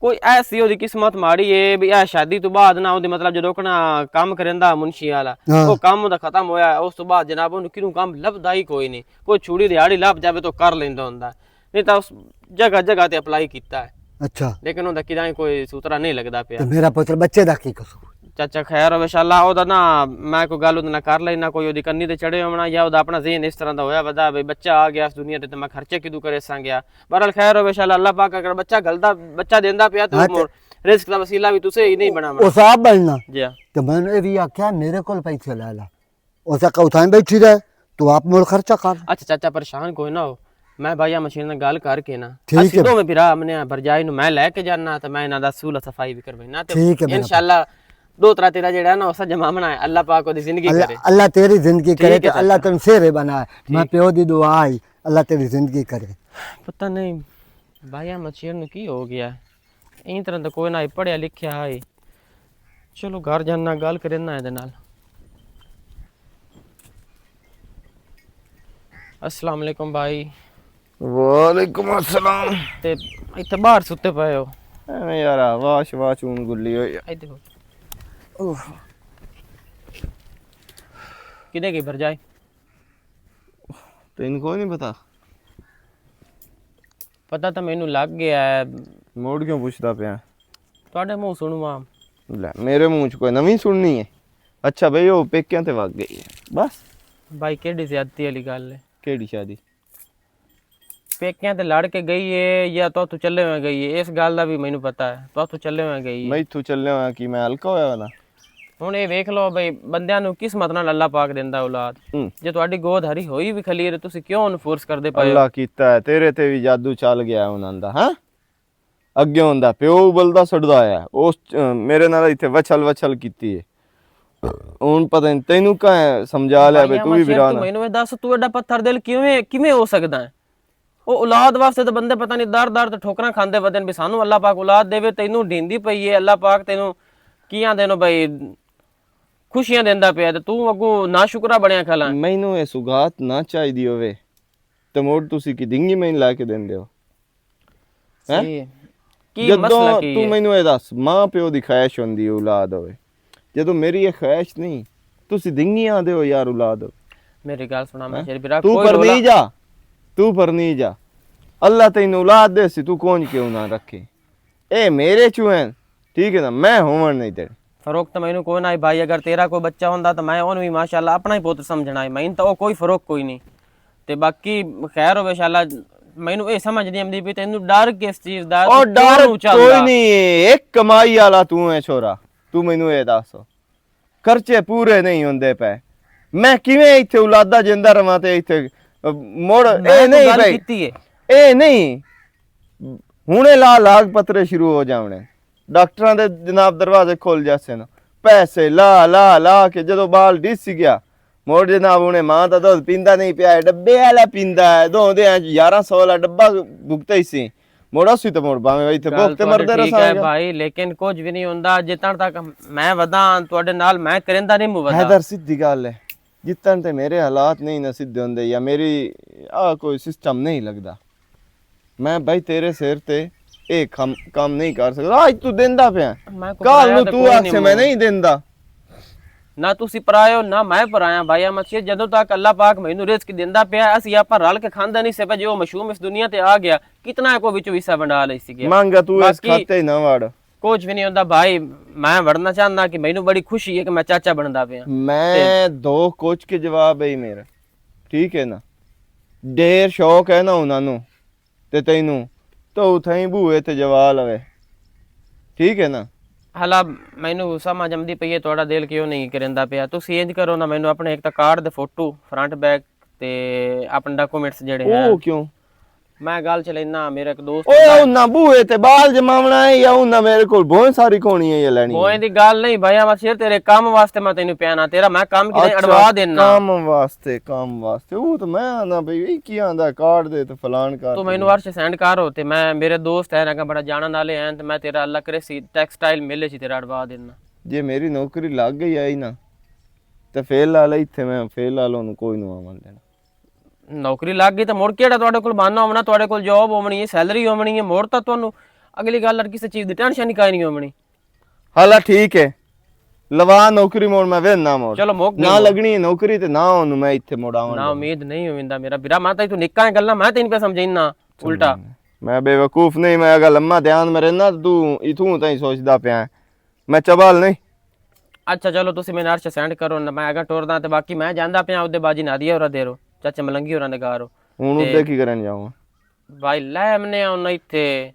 ਕੋਈ ਐਸੀ ਉਹਦੀ ਕਿਸਮਤ ਮਾੜੀ ਏ ਵੀ ਇਹ ਸ਼ਾਦੀ ਤੋਂ ਬਾਅਦ ਨਾ ਉਹਦੇ ਮਤਲਬ ਜਦੋਂ ਕਣਾ ਕੰਮ ਕਰਦਾ ਮੁਨਸ਼ੀ ਵਾਲਾ ਹਾਂ। ਉਹ ਕੰਮ ਉਹਦਾ ਖਤਮ ਹੋਇਆ ਉਸ ਤੋਂ ਬਾਅਦ ਜਨਾਬ ਉਹਨੂੰ ਕਿਨੂੰ ਕੰਮ ਲੱਭਦਾ ਹੀ ਕੋਈ ਨਹੀਂ। ਕੋਈ ਛੁੜੀ ਦਿਹਾੜੀ ਲੱਭ ਜਾਵੇ ਤਾਂ ਕਰ ਲੈਂਦਾ ਹੁੰਦਾ ਨਹੀਂ ਤਾਂ ਉਸ ਜਗ੍ਹਾ ਜਗ੍ਹਾ ਤੇ ਅਪਲਾਈ ਕੀਤਾ ਹੈ ਅੱਛਾ ਲੇਕਿਨ ਉਹਦਾ ਕਿਦਾਂ ਕੋਈ ਸੂਤਰਾ ਨਹੀਂ ਲੱਗਦਾ ਪਿਆ। ਤੇ ਮੇਰਾ ਪੁੱਤਰ ਬੱਚੇ ਦਾ ਕੀ ਕਸੂਰ? ਚਾਚਾ ਖੈਰ ਹੋਵੇ ਇਨਸ਼ਾਅੱਲਾ ਉਹਦਾ ਨਾ ਮੈਂ ਕੋਈ ਗੱਲ ਉਹਦੇ ਨਾਲ ਕਰ ਲੈਣਾ ਕੋਈ ਉਹਦੀ ਕੰਨੀ ਤੇ ਚੜੇ ਹੋਣਾ ਜਾਂ ਉਹਦਾ ਆਪਣਾ ਜ਼ਿਹਨ ਇਸ ਤਰ੍ਹਾਂ ਦਾ ਹੋਇਆ ਵਦਾ ਬਈ ਬੱਚਾ ਆ ਗਿਆ ਇਸ ਦੁਨੀਆ ਤੇ ਮੈਂ ਖਰਚੇ ਕਿਦੂ ਕਰੇ ਸੰਗਿਆ। ਬਹਰਹਾਲ ਖੈਰ ਹੋਵੇ ਇਨਸ਼ਾਅੱਲਾ ਅੱਲਾਹ ਪਾਕ ਅਗਰ ਬੱਚਾ ਗਲਦਾ ਬੱਚਾ ਦਿੰਦਾ ਪਿਆ ਤੇ ਉਹ ਰਿਜ਼ਕ ਦਾ ਵਸੀਲਾ ਵੀ ਤੁਸੀਂ ਹੀ ਨਹੀਂ ਬਣਾਵਣਾ। ਉਹ ਸਾਹਬ ਬਣਨਾ ਜੀ ਹਾਂ। ਤੇ ਮੈਨੂੰ ਇਹ ਵੀ ਆਖਿਆ ਮੇਰੇ ਕੋਲ ਪੈਸੇ ਲੈ ਲਾ ਉਸੇ ਕਉਥਾਂ ਬੈਠੀ ਰਹਿ ਤੂੰ ਆਪ ਮੋਲ ਖਰਚਾ ਕਰ। ਅੱਛਾ ਚਾਚਾ ਪਰੇਸ਼ਾਨ ਕੋਈ ਨਾ ਹੋ ਮੈਂ ਭਾਈਆ ਮਸ਼ੀਨ ਨਾਲ ਗੱਲ ਕਰਕੇ ਨਾ ਠੀਕ ਹੈ। ਅਸੀਂ ਦੋਵੇਂ ਭਰਾ ਮਨੇ ਬਰਜਾਈ ਨੂੰ ਮੈਂ ਲੈ ਕੇ ਜਾਣਾ ਤੇ ਮੈਂ ਇਹਨਾਂ ਦਾ ਸੂਲਾ ਸਫਾਈ ਵੀ ਕਰਵਾਈਨਾ ਤੇ ਠੀਕ ਹੈ ਮੇਰਾ ਇਨਸ਼ਾਅੱਲਾ ਦੋ ਤਰ੍ਹਾਂ ਤੇਰਾ ਜਿਹੜਾ ਨਾ ਉਸ ਜਮਾਮਣਾ ਹੈ ਅੱਲਾਹ ਪਾਕ ਉਹਦੀ ਜ਼ਿੰਦਗੀ ਕਰੇ। अल्लाह तेरी जिंदगी करे ठीक है तो अल्लाह तुम सेरे बनाए मैं प्यो दी दुआ आई अल्लाह तेरी जिंदगी करे। ਪਤਾ ਨਹੀਂ ਭਾਈਆ ਮਸ਼ੀਨ ਨੂੰ ਕੀ ਹੋ ਗਿਆ ਇਹ ਤਰ੍ਹਾਂ ਦਾ ਕੋਈ ਨਾ ਪੜਿਆ ਲਿਖਿਆ ਹੈ। ਚਲੋ ਘਰ ਜਾਣਾ ਗੱਲ ਕਰਨਾ ਇਹਦੇ ਨਾਲ। अस्सलाम वालेकुम भाई। ਵਾਲੇਕੁਮ ਅਸਲਾਮ। ਤੇ ਇੱਥੇ ਬਾਹਰ ਸੁੱਤੇ ਪਏ ਹੋ? ਐਵੇਂ ਯਾਰ ਆਵਾਸ਼ ਵਾਚੂਨ ਗੁੱਲੀ ਹੋਈ ਆ। ਇੱਥੇ ਕਿਦੇ ਕੀ ਬਰਜਾਈ ਤੈਨੂੰ ਕੋਈ ਨਹੀਂ ਪਤਾ? ਪਤਾ ਤਾਂ ਮੈਨੂੰ ਲੱਗ ਗਿਆ ਹੈ। ਮੋੜ ਕਿਉਂ ਪੁੱਛਦਾ ਪਿਆ? ਤੁਹਾਡੇ ਮੂੰਹ ਸੁਣਵਾ ਲੈ ਮੇਰੇ ਮੂੰਹ 'ਚ ਕੋਈ ਨਵੀਂ ਸੁਣਨੀ ਹੈ? ਅੱਛਾ ਬਈ ਉਹ ਪੇਕਿਆਂ ਤੇ ਵਗ ਗਈ ਹੈ ਬਸ। ਭਾਈ ਕਿਹੜੀ ਜ਼ਿਆਦਤੀ ਵਾਲੀ ਗੱਲ ਹੈ? ਕਿਹੜੀ ਸ਼ਾਦੀ? ਪੇਕਿਆਂ ਤੇ ਲੜ ਕੇ ਗਈ ਏ ਜਾਂ ਤੂੰ ਚੱਲੇ ਹੋਏ ਗਈ ਏ? ਇਸ ਗੱਲ ਦਾ ਵੀ ਮੈਨੂੰ ਪਤਾ ਹੈ ਤੂੰ ਚੱਲੇ ਹੋਏ ਗਈ ਏ। ਮੈਂ ਇੱਥੋਂ ਚੱਲਿਆ ਹੋਇਆ ਕਿ ਮੈਂ ਹਲਕਾ ਹੋਇਆ ਵਾਲਾ? ਹੁਣ ਇਹ ਵੇਖ ਲਓ ਬਈ ਬੰਦਿਆਂ ਨੂੰ ਕਿਸਮਤ ਨਾਲ ਅੱਲਾਹ ਪਾਕ ਦਿੰਦਾ ਔਲਾਦ। ਜੇ ਤੁਹਾਡੀ ਗੋਦ ਹਰੀ ਹੋਈ ਵੀ ਖਲੀਰ ਤੁਸੀਂ ਕਿਉਂ ਉਹਨੂੰ ਫੋਰਸ ਕਰਦੇ ਪਏ ਹੋ? ਅੱਲਾ ਕੀਤਾ ਹੈ ਤੇਰੇ ਤੇ ਵੀ ਜਾਦੂ ਚੱਲ ਗਿਆ ਉਹਨਾਂ ਦਾ। ਹਾਂ ਅੱਗੇ ਹੁੰਦਾ ਪਿਓ ਉਬਲਦਾ ਛੱਡਦਾ ਆਇਆ ਉਸ ਮੇਰੇ ਨਾਲ ਇੱਥੇ ਵਛਲ ਕੀਤੀ ਹੈ। ਹੁਣ ਪਤਾ ਨਹੀਂ ਤੈਨੂੰ ਕਹਾਂ ਸਮਝਾ ਲਿਆ ਬਈ ਤੂੰ ਵੀ ਵੀਰਾਨ। ਮੈਨੂੰ ਇਹ ਦੱਸ ਤੂੰ ਐਡਾ ਪੱਥਰ ਦਿਲ ਕਿਵੇਂ ਹੋ ਸਕਦਾ ਹੈ? ਉਹ ਔਲਾਦ ਵਾਸਤੇ ਤਾਂ ਬੰਦੇ ਪਤਾ ਨਹੀਂ ਦਰ ਤੇ ਠੋਕਰਾਂ ਖਾਂਦੇ ਵਦਨ ਵੀ ਸਾਨੂੰ ਅੱਲਾਹ ਪਾਕ ਔਲਾਦ ਦੇਵੇ ਤੈਨੂੰ ਢੀਂਦੀ ਪਈ ਏ ਅੱਲਾਹ ਪਾਕ ਤੈਨੂੰ ਕੀਆਂ ਦੇਨੋ ਬਈ ਖੁਸ਼ੀਆਂ ਦਿੰਦਾ ਪਿਆ ਤੇ ਤੂੰ ਅੱਗੋਂ ਨਾ ਸ਼ੁਕਰਾ ਬਣਿਆ ਖਲਾ। ਮੈਨੂੰ ਇਹ ਸੁਗਾਤ ਨਾ ਚਾਹੀਦੀ ਹੋਵੇ ਤੇ ਮੋੜ ਤੁਸੀਂ ਕੀ ਡਿੰਗੀ ਮੈਨੂੰ ਲਾ ਕੇ ਦਿੰਦੇ ਹੋ? ਕੀ ਮਸਲਾ ਕੀ ਤੂੰ ਹੈ? ਮੈਨੂੰ ਇਹ ਦੱਸ ਮਾਂ ਪਿਓ ਦੀ ਖਾਹਿਸ਼ ਹੁੰਦੀ ਔਲਾਦ ਹੋਵੇ ਜਦੋਂ ਮੇਰੀ ਇਹ ਖਾਹਿਸ਼ ਨਹੀਂ ਤੁਸੀਂ ਡਿੰਗੀਆਂ ਆਦੇ ਹੋ ਯਾਰ ਔਲਾਦ। ਮੇਰੀ ਗੱਲ ਸੁਣਾ ਮੈਂ ਸ਼ੇਰ ਵੀਰਾ ਤੂੰ ਪਰ ਨਹੀਂ ਜਾ ਅੱਲਾ ਤੈਨੂੰ ਔਲਾਦ ਦੇ ਸੀ ਤੂੰ ਕੌਣ ਕਿਉਂ ਨਾ ਰੱਖੇ? ਇਹ ਮੇਰੇ ਚੋਂ ਹੈ ਠੀਕ ਹੈ ਨਾ ਮੈਂ ਹੋਵਣ ਨਹੀਂ ਤੇਰੇ। ਫਰਕ ਤਾਂ ਮੈਨੂੰ ਕੋਈ ਨਾ ਭਾਈ ਅਗਰ ਤੇਰਾ ਕੋਈ ਬੱਚਾ ਹੁੰਦਾ ਤਾਂ ਮੈਂ ਉਹਨੂੰ ਵੀ ਮਾਸ਼ਾਅੱਲਾ ਆਪਣਾ ਹੀ ਪੁੱਤ ਸਮਝਣਾ ਹੈ। ਮੈਨੂੰ ਤਾਂ ਉਹ ਕੋਈ ਫਰਕ ਕੋਈ ਨਹੀਂ ਤੇ ਬਾਕੀ ਖੈਰ ਹੋਵੇ ਇਨਸ਼ਾਅੱਲਾ। ਮੈਨੂੰ ਇਹ ਸਮਝ ਨਹੀਂ ਆਉਂਦੀ ਵੀ ਤੈਨੂੰ ਡਰ ਕਿਸ ਚੀਜ਼ ਦਾ? ਉਹ ਡਰ ਕੋਈ ਨਹੀਂ ਇੱਕ ਕਮਾਈ ਵਾਲਾ ਤੂੰ ਹੈ ਛੋਰਾ। ਤੂੰ ਮੈਨੂੰ ਇਹ ਦੱਸ ਖਰਚੇ ਪੂਰੇ ਨਹੀਂ ਹੁੰਦੇ ਪਏ ਮੈਂ ਕਿਵੇਂ ਇੱਥੇ ਔਲਾਦਾ ਜਿੰਦਾ ਰਵਾਂ ਤੇ ਇੱਥੇ ਮੋੜ ਇਹ ਨਹੀਂ ਭਾਈ ਇਹ ਨਹੀਂ ਹੁਣੇ ਲਾਗ ਪੱਤਰੇ ਸ਼ੁਰੂ ਹੋ ਜਾਵਣੇ ਡਾਕਟਰਾਂ ਦੇ ਜਨਾਬ ਦਰਵਾਜ਼ੇ ਖੁੱਲ ਜਾਸੇ ਨਾ ਪੈਸੇ ਲਾ ਕੇ ਜਦੋਂ ਬਾਲ ਡਿਸ ਗਿਆ ਮੋੜ ਜਨਾਬ ਹੁਣੇ ਮਾਂ ਦਾ ਦੁੱਧ ਪੀਂਦਾ ਨਹੀਂ ਪਿਆ ਡੱਬੇ ਵਾਲਾ ਪੀਂਦਾ ਹੈ ਦੋ ਦੇ 1100 ਵਾਲਾ ਡੱਬਾ ਭੁਗਤਾ ਹੀ ਸੀ ਮੋੜਾ ਸੀ ਤੇ ਮੋੜ ਬਾਵੇਂ ਬਈ ਤੇ ਗੱਲ ਭੁੱਖ ਤੇ ਤੁਹਾਡੀ ਮਰਦੇ ਠੀਕ ਹੈ ਰਸਾਂਗੇ। ਭਾਈ, ਲੇਕਿਨ ਕੁਝ ਵੀ ਨਹੀਂ ਹੁੰਦਾ ਜਿੱਤਣ ਤੱਕ ਮੈਂ ਵਦਾਂ ਤੁਹਾਡੇ ਨਾਲ, ਮੈਂ ਕਰਿੰਦਾ ਨਹੀਂ ਮੂੰ ਵਦਾ। ਹੈਦਰ ਸਿੱਧੀ ਗੱਲ ਹੈ, ਜਿੱਤਣ ਤੇ ਮੇਰੇ ਹਾਲਾਤ ਨਹੀਂ ਨਾ ਸਿੱਧੇ ਹੁੰਦੇ ਜਾਂ ਮੇਰੀ ਆ ਕੋਈ ਸਿਸਟਮ ਨਹੀਂ ਲੱਗਦਾ, ਮੈਂ ਬਈ ਤੇਰੇ ਸਿਰ ਤੇ ਇਹ ਕੰਮ ਨਹੀਂ ਕਰ ਸਕਦਾ। ਅੱਜ ਤੂੰ ਦਿੰਦਾ ਪਿਆ, ਮੈਂ ਕੋ ਕੱਲ ਪਰਾਇਆ ਨੂੰ ਤਾਂ ਤੂੰ ਕੋਈ ਆਖੇ ਮੈਂ ਨਹੀਂ ਦਿੰਦਾ। ਨਾ ਤੁਸੀਂ ਪਰਾਇਓ ਨਾ ਮੈਂ ਪਰਾਇਆ ਭਾਈ ਮਸੀਹ, ਜਦੋਂ ਤੱਕ ਅੱਲਾਹ ਪਾਕ ਮੈਨੂੰ ਰਿਜ਼ਕ ਦਿੰਦਾ ਪਿਆ, ਅਸੀਂ ਆਪਾਂ ਰਲ ਕੇ ਖਾਂਦਾ ਨਹੀਂ ਸੇ ਪਾ। ਜੋ ਮਸ਼ਹੂਮ ਇਸ ਦੁਨੀਆ ਤੇ ਆ ਗਿਆ, ਕਿਤਨਾ ਕੋ ਵਿੱਚ ਹਿੱਸਾ ਵੰਡਾ ਲਈ ਸੀਗੇ। ਮੰਗਾ ਤੂੰ ਇਸ ਬਾਕੀ ਖਾਤੇ ਹੀ ਨਾ ਵੜ। ਕੁਝ ਵੀ ਨਹੀਂ ਹੁੰਦਾ ਭਾਈ, ਮੈਂ ਵੜਨਾ ਚਾਹੁੰਦਾ ਕਿ ਮੈਨੂੰ ਬੜੀ ਖੁਸ਼ੀ ਹੈ ਕਿ ਮੈਂ ਚਾਚਾ ਬਣਦਾ ਪਿਆ। ਮੈਂ ਦੋ ਕੁਝ ਕੇ ਜਵਾਬ ਹੈ ਮੇਰਾ, ਠੀਕ ਹੈ ਨਾ। ਢੇਰ ਸ਼ੌਕ ਹੈ ਨਾ ਉਹਨਾਂ ਨੂੰ ਤੇ ਤੈਨੂੰ ਤਾਂ ਉਥੇ ਬੂਏ ਤੇ ਜਵਾ ਲਵੇ, ਠੀਕ ਹੈ ਨਾ। ਹਲਾ ਮੈਨੂੰ ਸਮਝ ਆਉਂਦੀ ਪਈ ਹੈ ਤੁਹਾਡਾ ਦਿਲ ਕਿਉਂ ਨਹੀਂ ਕਰਿੰਦਾ ਪਿਆ। ਤੁਸੀਂ ਇੰਜ ਕਰੋ ਨਾ, ਮੈਨੂੰ ਆਪਣੇ ਇੱਕ ਤਾਂ ਕਾਰਡ ਦੇ ਫੋਟੋ ਫਰੰਟ ਬੈਕ ਤੇ ਆਪਣੇ ਡਾਕੂਮੈਂਟਸ ਜਿਹੜੇ ਹੈ ਉਹ ਕਿਉਂ? ਮੈਂ ਗੱਲ ਚ ਲੈਣਾ, ਮੇਰਾ ਇੱਕ ਦੋਸਤ ਓਏ ਉਹਨਾਂ ਬੂਏ ਤੇ ਬਾਲ ਜਮਾਵਣਾ ਹੈ ਜਾਂ ਉਹਨਾਂ ਮੇਰੇ ਕੋਲ ਬਹੁਤ ਸਾਰੀ ਕੋਣੀ ਹੈ ਇਹ ਲੈਣੀ ਬੋਏ ਦੀ ਗੱਲ ਨਹੀਂ ਭਾਈ ਮਸੀਹ, ਤੇਰੇ ਕੰਮ ਵਾਸਤੇ ਮੈਂ ਤੈਨੂੰ ਪਿਆਣਾ, ਤੇਰਾ ਮੈਂ ਕੰਮ ਕਿਤੇ ਅੜਵਾ ਦੇਣਾ। ਕੰਮ ਵਾਸਤੇ ਉਹ ਤਾਂ ਮੈਂ ਆਣਾ ਬਈ ਕੀ ਆਂਦਾ ਕਾਰਡ ਦੇ ਤੇ ਫਲਾਨ ਕਰ। ਤੂੰ ਮੈਨੂੰ ਵਰਸ਼ ਸੈਂਡ ਕਰੋ ਤੇ ਮੈਂ, ਮੇਰੇ ਦੋਸਤ ਹੈ ਨਾ ਬੜਾ ਜਾਣਨ ਵਾਲੇ ਐ, ਤੇ ਮੈਂ ਤੇਰਾ ਅੱਲਾ ਕਰੇ ਸੀ ਟੈਕਸਟਾਈਲ ਮਿਲੇ ਸੀ ਤੇਰਾ ਅੜਵਾ ਦੇਣਾ। ਜੇ ਮੇਰੀ ਨੌਕਰੀ ਲੱਗ ਗਈ ਆਈ ਨਾ ਤੇ ਫੇਲ ਲਾ ਲਈ ਇੱਥੇ, ਮੈਂ ਫੇਲ ਲਾ ਲਉ ਕੋਈ ਨੂੰ ਆਵਣ ਦੇਣਾ। ਨੌਕਰੀ ਲੱਗ ਗਈ ਤਾਂ ਮੁੜ ਕਿਹੜਾ ਤੁਹਾਡੇ ਕੋਲ ਬਹਾਨਾ ਹੋਣਾ, ਤੁਹਾਡੇ ਕੋਲ ਜੌਬ ਹੋਣੀ ਹੈ, ਸੈਲਰੀ ਹੋਣੀ ਹੈ, ਮੁੜ ਤਾਂ ਤੁਹਾਨੂੰ ਅਗਲੀ ਗੱਲ ਕਿਸੇ ਚੀਜ਼ ਦੀ ਟੈਨਸ਼ਨ ਹੀ ਕਾਈ ਨਹੀਂ ਹੋਣੀ। ਹਾਲਾ ਠੀਕ ਹੈ, ਲਵਾ ਨੌਕਰੀ ਮੋੜ ਮੈਂ ਵੇਨਾ ਮੋੜ। ਚਲੋ ਮੁੱਕ ਨਾ ਲੱਗਣੀ ਹੈ ਨੌਕਰੀ ਤੇ ਨਾ ਉਹਨੂੰ ਮੈਂ ਇੱਥੇ ਮੋੜਾਵਾਂ। ਨਾ ਉਮੀਦ ਨਹੀਂ ਹੋਵਿੰਦਾ ਮੇਰਾ ਵੀਰਾ, ਮੈਂ ਤਾਂ ਤੂੰ ਨਿੱਕਾ ਗੱਲਾਂ ਮੈਂ ਤੈਨੂੰ ਪਿਆ ਸਮਝਾਈਨਾ ਉਲਟਾ। ਮੈਂ ਬੇਵਕੂਫ ਨਹੀਂ, ਮੈਂ ਅਗਾ ਲੰਮਾ ਧਿਆਨ ਮੇਰੇ ਨਾ ਤੂੰ ਇਥੋਂ ਤਾਂ ਹੀ ਸੋਚਦਾ ਪਿਆ, ਮੈਂ ਚਬਾਲ ਨਹੀਂ। ਅੱਛਾ ਚਲੋ ਤੁਸੀਂ ਮੈਨੂੰ ਅਰਸ਼ ਸੈਂਡ ਕਰੋ ਨਾ, ਮੈਂ ਅਗਾ ਟੁਰਦਾ ਤੇ ਬਾਕੀ ਮੈਂ ਜਾਂਦਾ ਪਿਆ ਉਹਦੇ ਬਾਜੀ ਨਾਦੀਆ ਹੋਰਾਂ ਦੇਰੋ, ਚਾਚਾ ਮਲੰਗੀ ਹੋਰਾਂ ਦੇ ਘਰ। ਹੁਣ ਉਹਦੇ ਕੀ ਕਰਨ ਜਾਵਾਂ ਭਾਈ ਲੈ ਮਨੇ ਆਉਣਾ ਇੱਥੇ,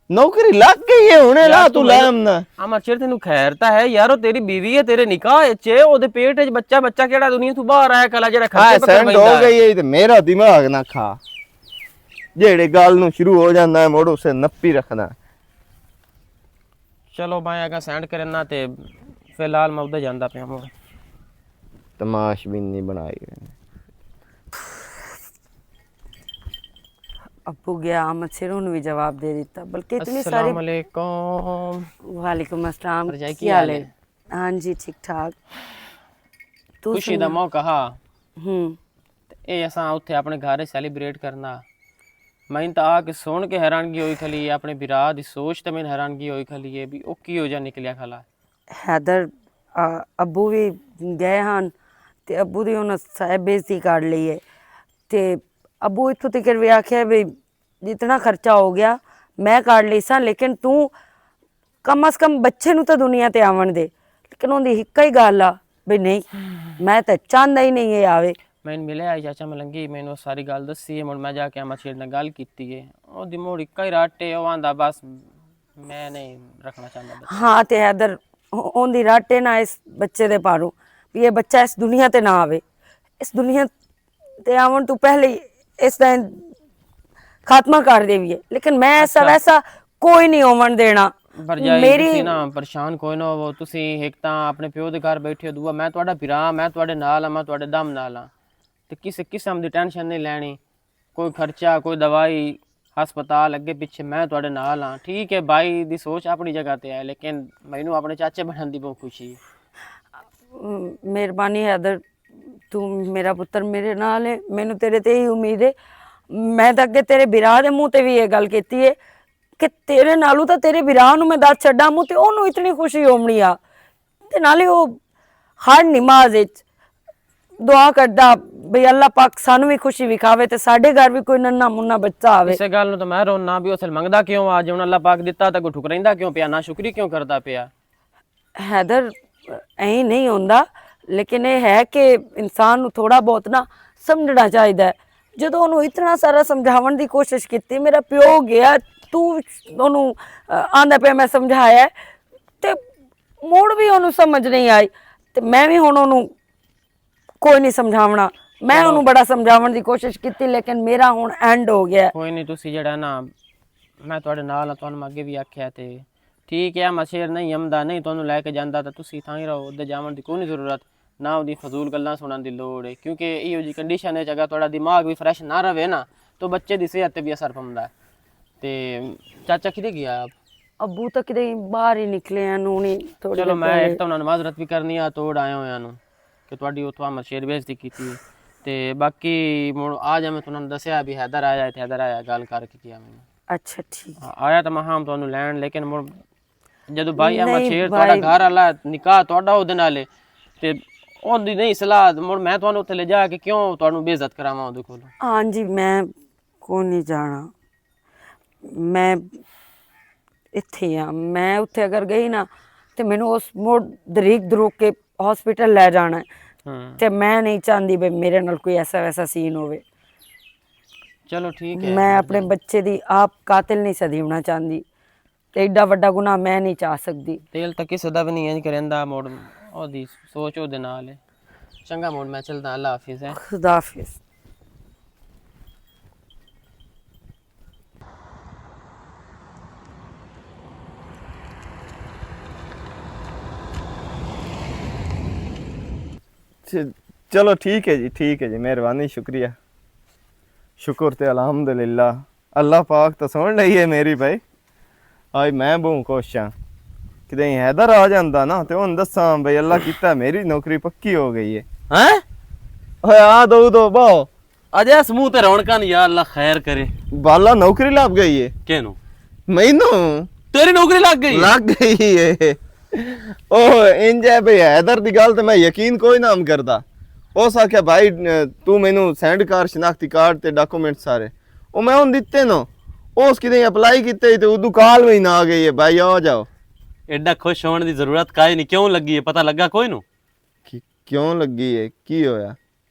ਨੌਕਰੀ ਲੱਗ ਗਈ ਹੈ ਹੁਣੇ ਲਾ ਤੂੰ ਲੈ ਆਮਨਾ। ਅਮਰ ਚਿਰ ਤੈਨੂੰ ਖੈਰ ਤਾਂ ਹੈ ਯਾਰ, ਉਹ ਤੇਰੀ ਬੀਵੀ ਹੈ, ਤੇਰੇ ਨਿਕਾਹ ਵਿੱਚ ਉਹਦੇ ਪੇਟ 'ਚ ਬੱਚਾ ਕਿਹੜਾ ਦੁਨੀਆ ਤੋਂ ਬਾਹਰ ਆਇਆ ਕਲਾ ਜਿਹੜਾ ਖਰਚੇ ਪੱਕੇ ਸੈਂਡ ਹੋ ਗਈ ਹੈ ਤੇ ਮੇਰਾ ਦਿਮਾਗ ਨਾ ਖਾ, ਜਿਹੜੇ ਗੱਲ ਨੂੰ ਸ਼ੁਰੂ ਹੋ ਜਾਂਦਾ ਹੈ ਮੋੜ ਉਸੇ ਨੱਪੀ ਰੱਖਣਾ। ਚਲੋ ਮੈਂ ਅਗਾ ਸੈਂਡ ਕਰਨਾ ਤੇ ਫਿਲਹਾਲ ਮੈਂ ਉੱਧਰ ਜਾਂਦਾ ਪਿਆ ਮੋੜ। ਤਮਾਸ਼ ਵੀ ਨਹੀਂ ਬਣਾਈ। अबू गया अहमद शेरों ने भी जवाब दे दिता, बल्कि इतनी सारी। अस्सलाम वालेकुम। वालेकुम अस्सलाम, भरजाई की हाल है? हाँ जी ठीक ठाक। तू खुशी दा मौका हा हम्म ਇਹ ਅਸਾਂ ਉੱਥੇ ਆਪਣੇ ਘਰ ਸੈਲੀਬ੍ਰੇਟ ਕਰਨਾ। ਮੈਨੂੰ ਤਾਂ ਆ ਕੇ ਸੁਣ ਕੇ ਹੈਰਾਨਗੀ ਹੋਈ ਖਲੀ ਹੈ, ਆਪਣੇ ਵਿਰਾ ਦੀ ਸੋਚ ਤੇ ਮੈਨੂੰ ਹੈਰਾਨਗੀ ਹੋਈ ਖਲੀ ਹੈ ਵੀ ਉਹ ਕੀ ਹੋ ਜਾ ਨਿਕਲਿਆ ਖਲਾ। हैदर अबू भी गए ਹਨ ਤੇ ਅਬੂ ਦੀ ਉਹਨਾਂ ਸਾਹਿਬ ਬੇਇੱਜ਼ਤੀ ਕਰ ਲਈ ਹੈ ਤੇ ਅਬੂ ਇੱਥੋਂ ਤੱਕ ਵੀ ਆਖਿਆ ਵੀ ਜਿਤਨਾ ਖਰਚਾ ਹੋ ਗਿਆ ਮੈਂ ਕਰ ਲਈ ਸਾਂ, ਲੇਕਿਨ ਤੂੰ ਕਮ ਅਸ ਕਮ ਬੱਚੇ ਨੂੰ ਤਾਂ ਦੁਨੀਆ ਤੇ ਆਵਣ ਦੇ। ਲੇਕਿਨ ਉਹਦੀ ਇੱਕੋ ਹੀ ਗੱਲ ਆ ਵੀ ਨਹੀਂ, ਮੈਂ ਤਾਂ ਚਾਹੁੰਦਾ ਹੀ ਨਹੀਂ ਇਹ ਆਵੇ। ਮੈਨੂੰ ਮਿਲਿਆ ਚਾਚਾ ਮਲੰਗੀ, ਮੈਨੂੰ ਸਾਰੀ ਗੱਲ ਦੱਸੀ ਹੈ। ਮੁੜ ਮੈਂ ਜਾ ਕੇ ਅਮਰ ਸ਼ੇਰ ਨਾਲ ਗੱਲ ਕੀਤੀ ਹੈ, ਉਹਦੀ ਮੋੜ ਇੱਕਾ ਹੀ ਰਾਟੇ, ਉਹ ਆਂਦਾ ਬਸ ਮੈਂ ਨਹੀਂ ਰੱਖਣਾ ਚਾਹੁੰਦਾ ਬੱਚਾ। ਹਾਂ ਤੇ ਹੈਦਰ ਉਹਦੀ ਰਾਟੇ ਨਾ ਇਸ ਬੱਚੇ ਦੇ ਪਾਰੋਂ ਵੀ ਇਹ ਬੱਚਾ ਇਸ ਦੁਨੀਆ ਤੇ ਨਾ ਆਵੇ। ਇਸ ਦੁਨੀਆ ਤੇ ਆਵਣ ਤੋਂ ਪਹਿਲੇ ਹੀ ਇਸ ਦਾ ਖਾਤਮਾ ਕਰ ਦੇਵੀਏ, ਲੇਕਿਨ ਮੈਂ ਐਸਾ ਵੈਸਾ ਕੋਈ ਨਹੀਂ ਹੋਵਣ ਦੇਣਾ। ਮੇਰੀ ਨਾ ਪਰੇਸ਼ਾਨ ਕੋਈ ਨਾ ਹੋਵੋ ਤੁਸੀਂ, ਇੱਕ ਤਾਂ ਆਪਣੇ ਪਿਓ ਦੇ ਘਰ ਬੈਠੇ ਹੋ, ਦੂਆ ਮੈਂ ਤੁਹਾਡਾ ਭਰਾ, ਮੈਂ ਤੁਹਾਡੇ ਨਾਲ ਆ, ਮੈਂ ਤੁਹਾਡੇ ਦਮ ਨਾਲ ਆ, ਤੇ ਕਿਸੇ ਕਿਸਮ ਦੀ ਟੈਨਸ਼ਨ ਨਹੀਂ ਲੈਣੀ। ਕੋਈ ਖਰਚਾ, ਕੋਈ ਦਵਾਈ, ਹਸਪਤਾਲ ਅੱਗੇ ਪਿੱਛੇ ਮੈਂ ਤੁਹਾਡੇ ਨਾਲ ਆ। ਠੀਕ ਹੈ ਭਾਈ ਦੀ ਸੋਚ ਆਪਣੀ ਜਗ੍ਹਾ ਤੇ ਹੈ, ਲੇਕਿਨ ਮੈਨੂੰ ਆਪਣੇ ਚਾਚੇ ਬਣਨ ਦੀ ਬਹੁਤ ਖੁਸ਼ੀ ਹੈ। ਮਿਹਰਬਾਨੀ ਹੈਦਰ, ਤੂੰ ਮੇਰਾ ਪੁੱਤਰ ਮੇਰੇ ਨਾਲ ਹੈ, ਮੈਨੂੰ ਤੇਰੇ ਤੇ ਹੀ ਉਮੀਦ ਹੈ। ਮੈਂ ਤਾਂ ਅੱਗੇ ਤੇਰੇ ਵਿਰਾਹ ਦੇ ਮੂੰਹ ਤੇ ਵੀ ਇਹ ਗੱਲ ਕੀਤੀ ਹੈ ਕਿ ਤੇਰੇ ਨਾਲੋਂ ਤਾਂ ਤੇਰੇ ਵਿਰਾਹ ਨੂੰ ਮੈਂ ਦੱਸ ਛੱਡਾਂ ਮੂੰਹ ਤੇ ਉਹਨੂੰ ਇਤਨੀ ਖੁਸ਼ੀ ਹੋਣੀ ਆ। ਤੇ ਨਾਲੇ ਉਹ ਹਰ ਨਮਾਜ਼ ਵਿੱਚ ਦੁਆ ਕਰਦਾ ਬਈ ਅੱਲਾਹ ਪਾਕ ਸਾਨੂੰ ਵੀ ਖੁਸ਼ੀ ਵਿਖਾਵੇ ਤੇ ਸਾਡੇ ਘਰ ਵੀ ਕੋਈ ਨੰਨਾ ਮੁੰਨਾ ਬੱਚਾ ਆਵੇ। ਇਸੇ ਗੱਲ ਨੂੰ ਤਾਂ ਮੈਂ ਰੋਣਾ ਵੀ ਉਸ ਮੰਗਦਾ ਕਿਉਂ ਆ, ਜੇ ਹੁਣ ਅੱਲਾਹ ਪਾਕ ਦਿੱਤਾ ਤਾਂ ਕੋਈ ਠੁਕਰਾਂਦਾ ਕਿਉਂ ਪਿਆ, ਨਾ ਸ਼ੁਕਰੀ ਕਿਉਂ ਕਰਦਾ ਪਿਆ। हैदर ऐ नहीं होंदा, लेकिन ये है कि इंसान नू थोड़ा बहुत ना समझना चाहिए। ਜਦੋਂ ਉਹਨੂੰ ਇਤਨਾ ਸਾਰਾ ਸਮਝਾਉਣ ਦੀ ਕੋਸ਼ਿਸ਼ ਕੀਤੀ, ਮੇਰਾ ਪਿਓ ਗਿਆ, ਤੂੰ ਉਹਨੂੰ ਆਂਦਾ ਪਿਆ ਮੈਂ ਸਮਝਾਇਆ ਤੇ ਮੋੜ ਵੀ ਉਹਨੂੰ ਸਮਝ ਨਹੀਂ ਆਈ ਤੇ ਮੈਂ ਵੀ ਹੁਣ ਉਹਨੂੰ ਕੋਈ ਨਹੀਂ ਸਮਝਾਵਣਾ। ਮੈਂ ਉਹਨੂੰ ਬੜਾ ਸਮਝਾਉਣ ਦੀ ਕੋਸ਼ਿਸ਼ ਕੀਤੀ, ਲੇਕਿਨ ਮੇਰਾ ਹੁਣ ਐਂਡ ਹੋ ਗਿਆ। ਕੋਈ ਨਹੀਂ, ਤੁਸੀਂ ਜਿਹੜਾ ਨਾ ਮੈਂ ਤੁਹਾਡੇ ਨਾਲ ਆ, ਤੁਹਾਨੂੰ ਅੱਗੇ ਵੀ ਆਖਿਆ ਤੇ ਠੀਕ ਹੈ। ਮਸ਼ੇਰ ਨਹੀਂ ਆਮਦਾ, ਨਹੀਂ ਤੁਹਾਨੂੰ ਲੈ ਕੇ ਜਾਂਦਾ ਤਾਂ ਤੁਸੀਂ ਥਾਂ ਹੀ ਰਹੋ, ਉੱਧਰ ਜਾਣ ਦੀ ਕੋਈ ਨਹੀਂ ਜ਼ਰੂਰਤ, ਨਾ ਉਹਦੀ ਫਜ਼ੂਲ ਗੱਲਾਂ ਸੁਣਨ ਦੀ ਲੋੜ ਹੈ, ਕਿਉਂਕਿ ਇਹੋ ਜਿਹੀ ਕੰਡੀਸ਼ਨ ਵਿੱਚ ਅਗਰ ਤੁਹਾਡਾ ਦਿਮਾਗ ਵੀ ਫਰੈਸ਼ ਨਾ ਰਵੇ ਨਾ ਤਾਂ ਬੱਚੇ ਦੀ ਸਿਹਤ ਤੇ ਵੀ ਅਸਰ ਪੈਂਦਾ ਹੈ। ਤੇ ਚਾਚਾ ਕਿਤੇ ਗਿਆ ਆਪ? अबू तो किते बाहर ही निकले हैं नूनी थोड़ी ਚਲੋ देर ਮੈਂ पहले। ਇੱਕ ਤਾਂ ਉਹਨਾਂ ਮਾਜ਼ਰਤ ਵੀ ਕਰਨੀ ਆ ਤੋੜ ਆਇਆ ਹੋਇਆਂ ਨੂੰ ਕਿ ਤੁਹਾਡੀ ਉਥੋਂ ਆਮਦ ਸ਼ੇਰ ਬੇਇੱਜ਼ਤੀ ਕੀਤੀ ਤੇ ਬਾਕੀ ਮੁੜ ਆ ਜਾ ਮੈਂ ਤੁਹਾਨੂੰ ਦੱਸਿਆ ਵੀ ਹੈਦਰ ਆਇਆ ਤੇ ਹੈਦਰ ਆਇਆ ਗੱਲ ਕਰਕੇ ਗਿਆ ਮੈਨੂੰ अच्छा ठीक। ਆਇਆ ਤਾਂ ਮਹਾਮ ਤੁਹਾਨੂੰ ਲੈਣ ਲੇਕਿਨ ਮੁੜ ਜਦੋਂ ਭਾਈ ਅਹਿਮਦ ਨਹੀਂ ਸ਼ੇਰ ਭਾਈ। ਤੁਹਾਡਾ ਘਰ ਵਾਲਾ ਨਿਕਾਹ ਤੁਹਾਡਾ ਉਹਦੇ ਨਾਲ ਤੇ ਉਹਦੀ ਨਹੀਂ ਸਲਾਹ ਮੁੜ ਮੈਂ ਤੁਹਾਨੂੰ ਉੱਥੇ ਲੈ ਜਾ ਕੇ ਕਿਉਂ ਤੁਹਾਨੂੰ ਬੇਇੱਜ਼ਤ ਕਰਾਵਾਂ ਉਹਦੇ ਕੋਲ हाँ जी मैं को नहीं जाना, मैं ਇੱਥੇ ਆ। ਮੈਂ ਉੱਥੇ ਅਗਰ ਗਈ ਨਾ ਤੇ ਮੈਨੂੰ ਉਸ ਮੋੜ ਦਰੀਕ ਦਰੂਕ ਕੇ ਹਸਪੀਟਲ ਲੈ ਜਾਣਾ ਹੈ। ਤੇ ਮੈਂ ਨਹੀਂ ਚਾਹੁੰਦੀ ਵੀ ਮੇਰੇ ਨਾਲ ਕੋਈ ਐਸਾ ਵੈਸਾ ਸੀਨ ਹੋਵੇ। ਚਲੋ ਠੀਕ ਹੈ ਮੈਂ ਆਪਣੇ ਬੱਚੇ ਦੀ ਆਪ ਕਾਤਿਲ ਨਹੀਂ ਸਦੀ ਹੋਣਾ ਚਾਹੁੰਦੀ ਤੇ ਏਡਾ ਵੱਡਾ ਗੁਨਾਹ ਮੈਂ ਨਹੀਂ ਚਾਹ ਸਕਦੀ। ਤੇਲ ਤਾਂ ਕਿਸੇ ਦਾ ਵੀ ਨਹੀਂ ਇੰਜ ਕਰਦਾ ਮੋੜ ਉਹਦੀ ਸੋਚ ਉਹਦੇ ਨਾਲ ਹੈ। ਚੰਗਾ ਮੋੜ ਮੈਂ ਚਲਦਾ ਅੱਲਾ ਹਾਫਿਜ਼ ਹੈ। ਖੁਦਾ ਹਾਫਿਜ਼। चलो ठीक है जी मेहरबानी शुक्रिया शुक्र ते अल्हम्दुलिल्लाह अल्लाह पाक तो सुन रही है मेरी भाई। आज मैं बहु खुश हाँ कि हैदर आ जाता ना तो हूँ दसा भाई अल्लाह किता मेरी नौकरी पक्की हो गई है। हैं ओए आ दो बाओ अजय समूह ते रौनकां या अल्लाह खैर करे। बाला नौकरी लग गई है केनू मैनू तेरी नौकरी लग गई है ओ इंज है भाई हैदर दी गल ते मैं यकीन कोई ना करदा। उस आख्या भाई तू मैनू सेंड कर शनाख्ती कार्ड ते डॉक्यूमेंट सारे ओ मैं हुन दित्ते नो उस किते अप्लाई कीते ते उदू कॉल में ना आ गई है भाई आ जाओ। एडा खुश होने की जरूरत काई नहीं क्यों लगी है पता लगा कोई नू क्यों लगी है की होया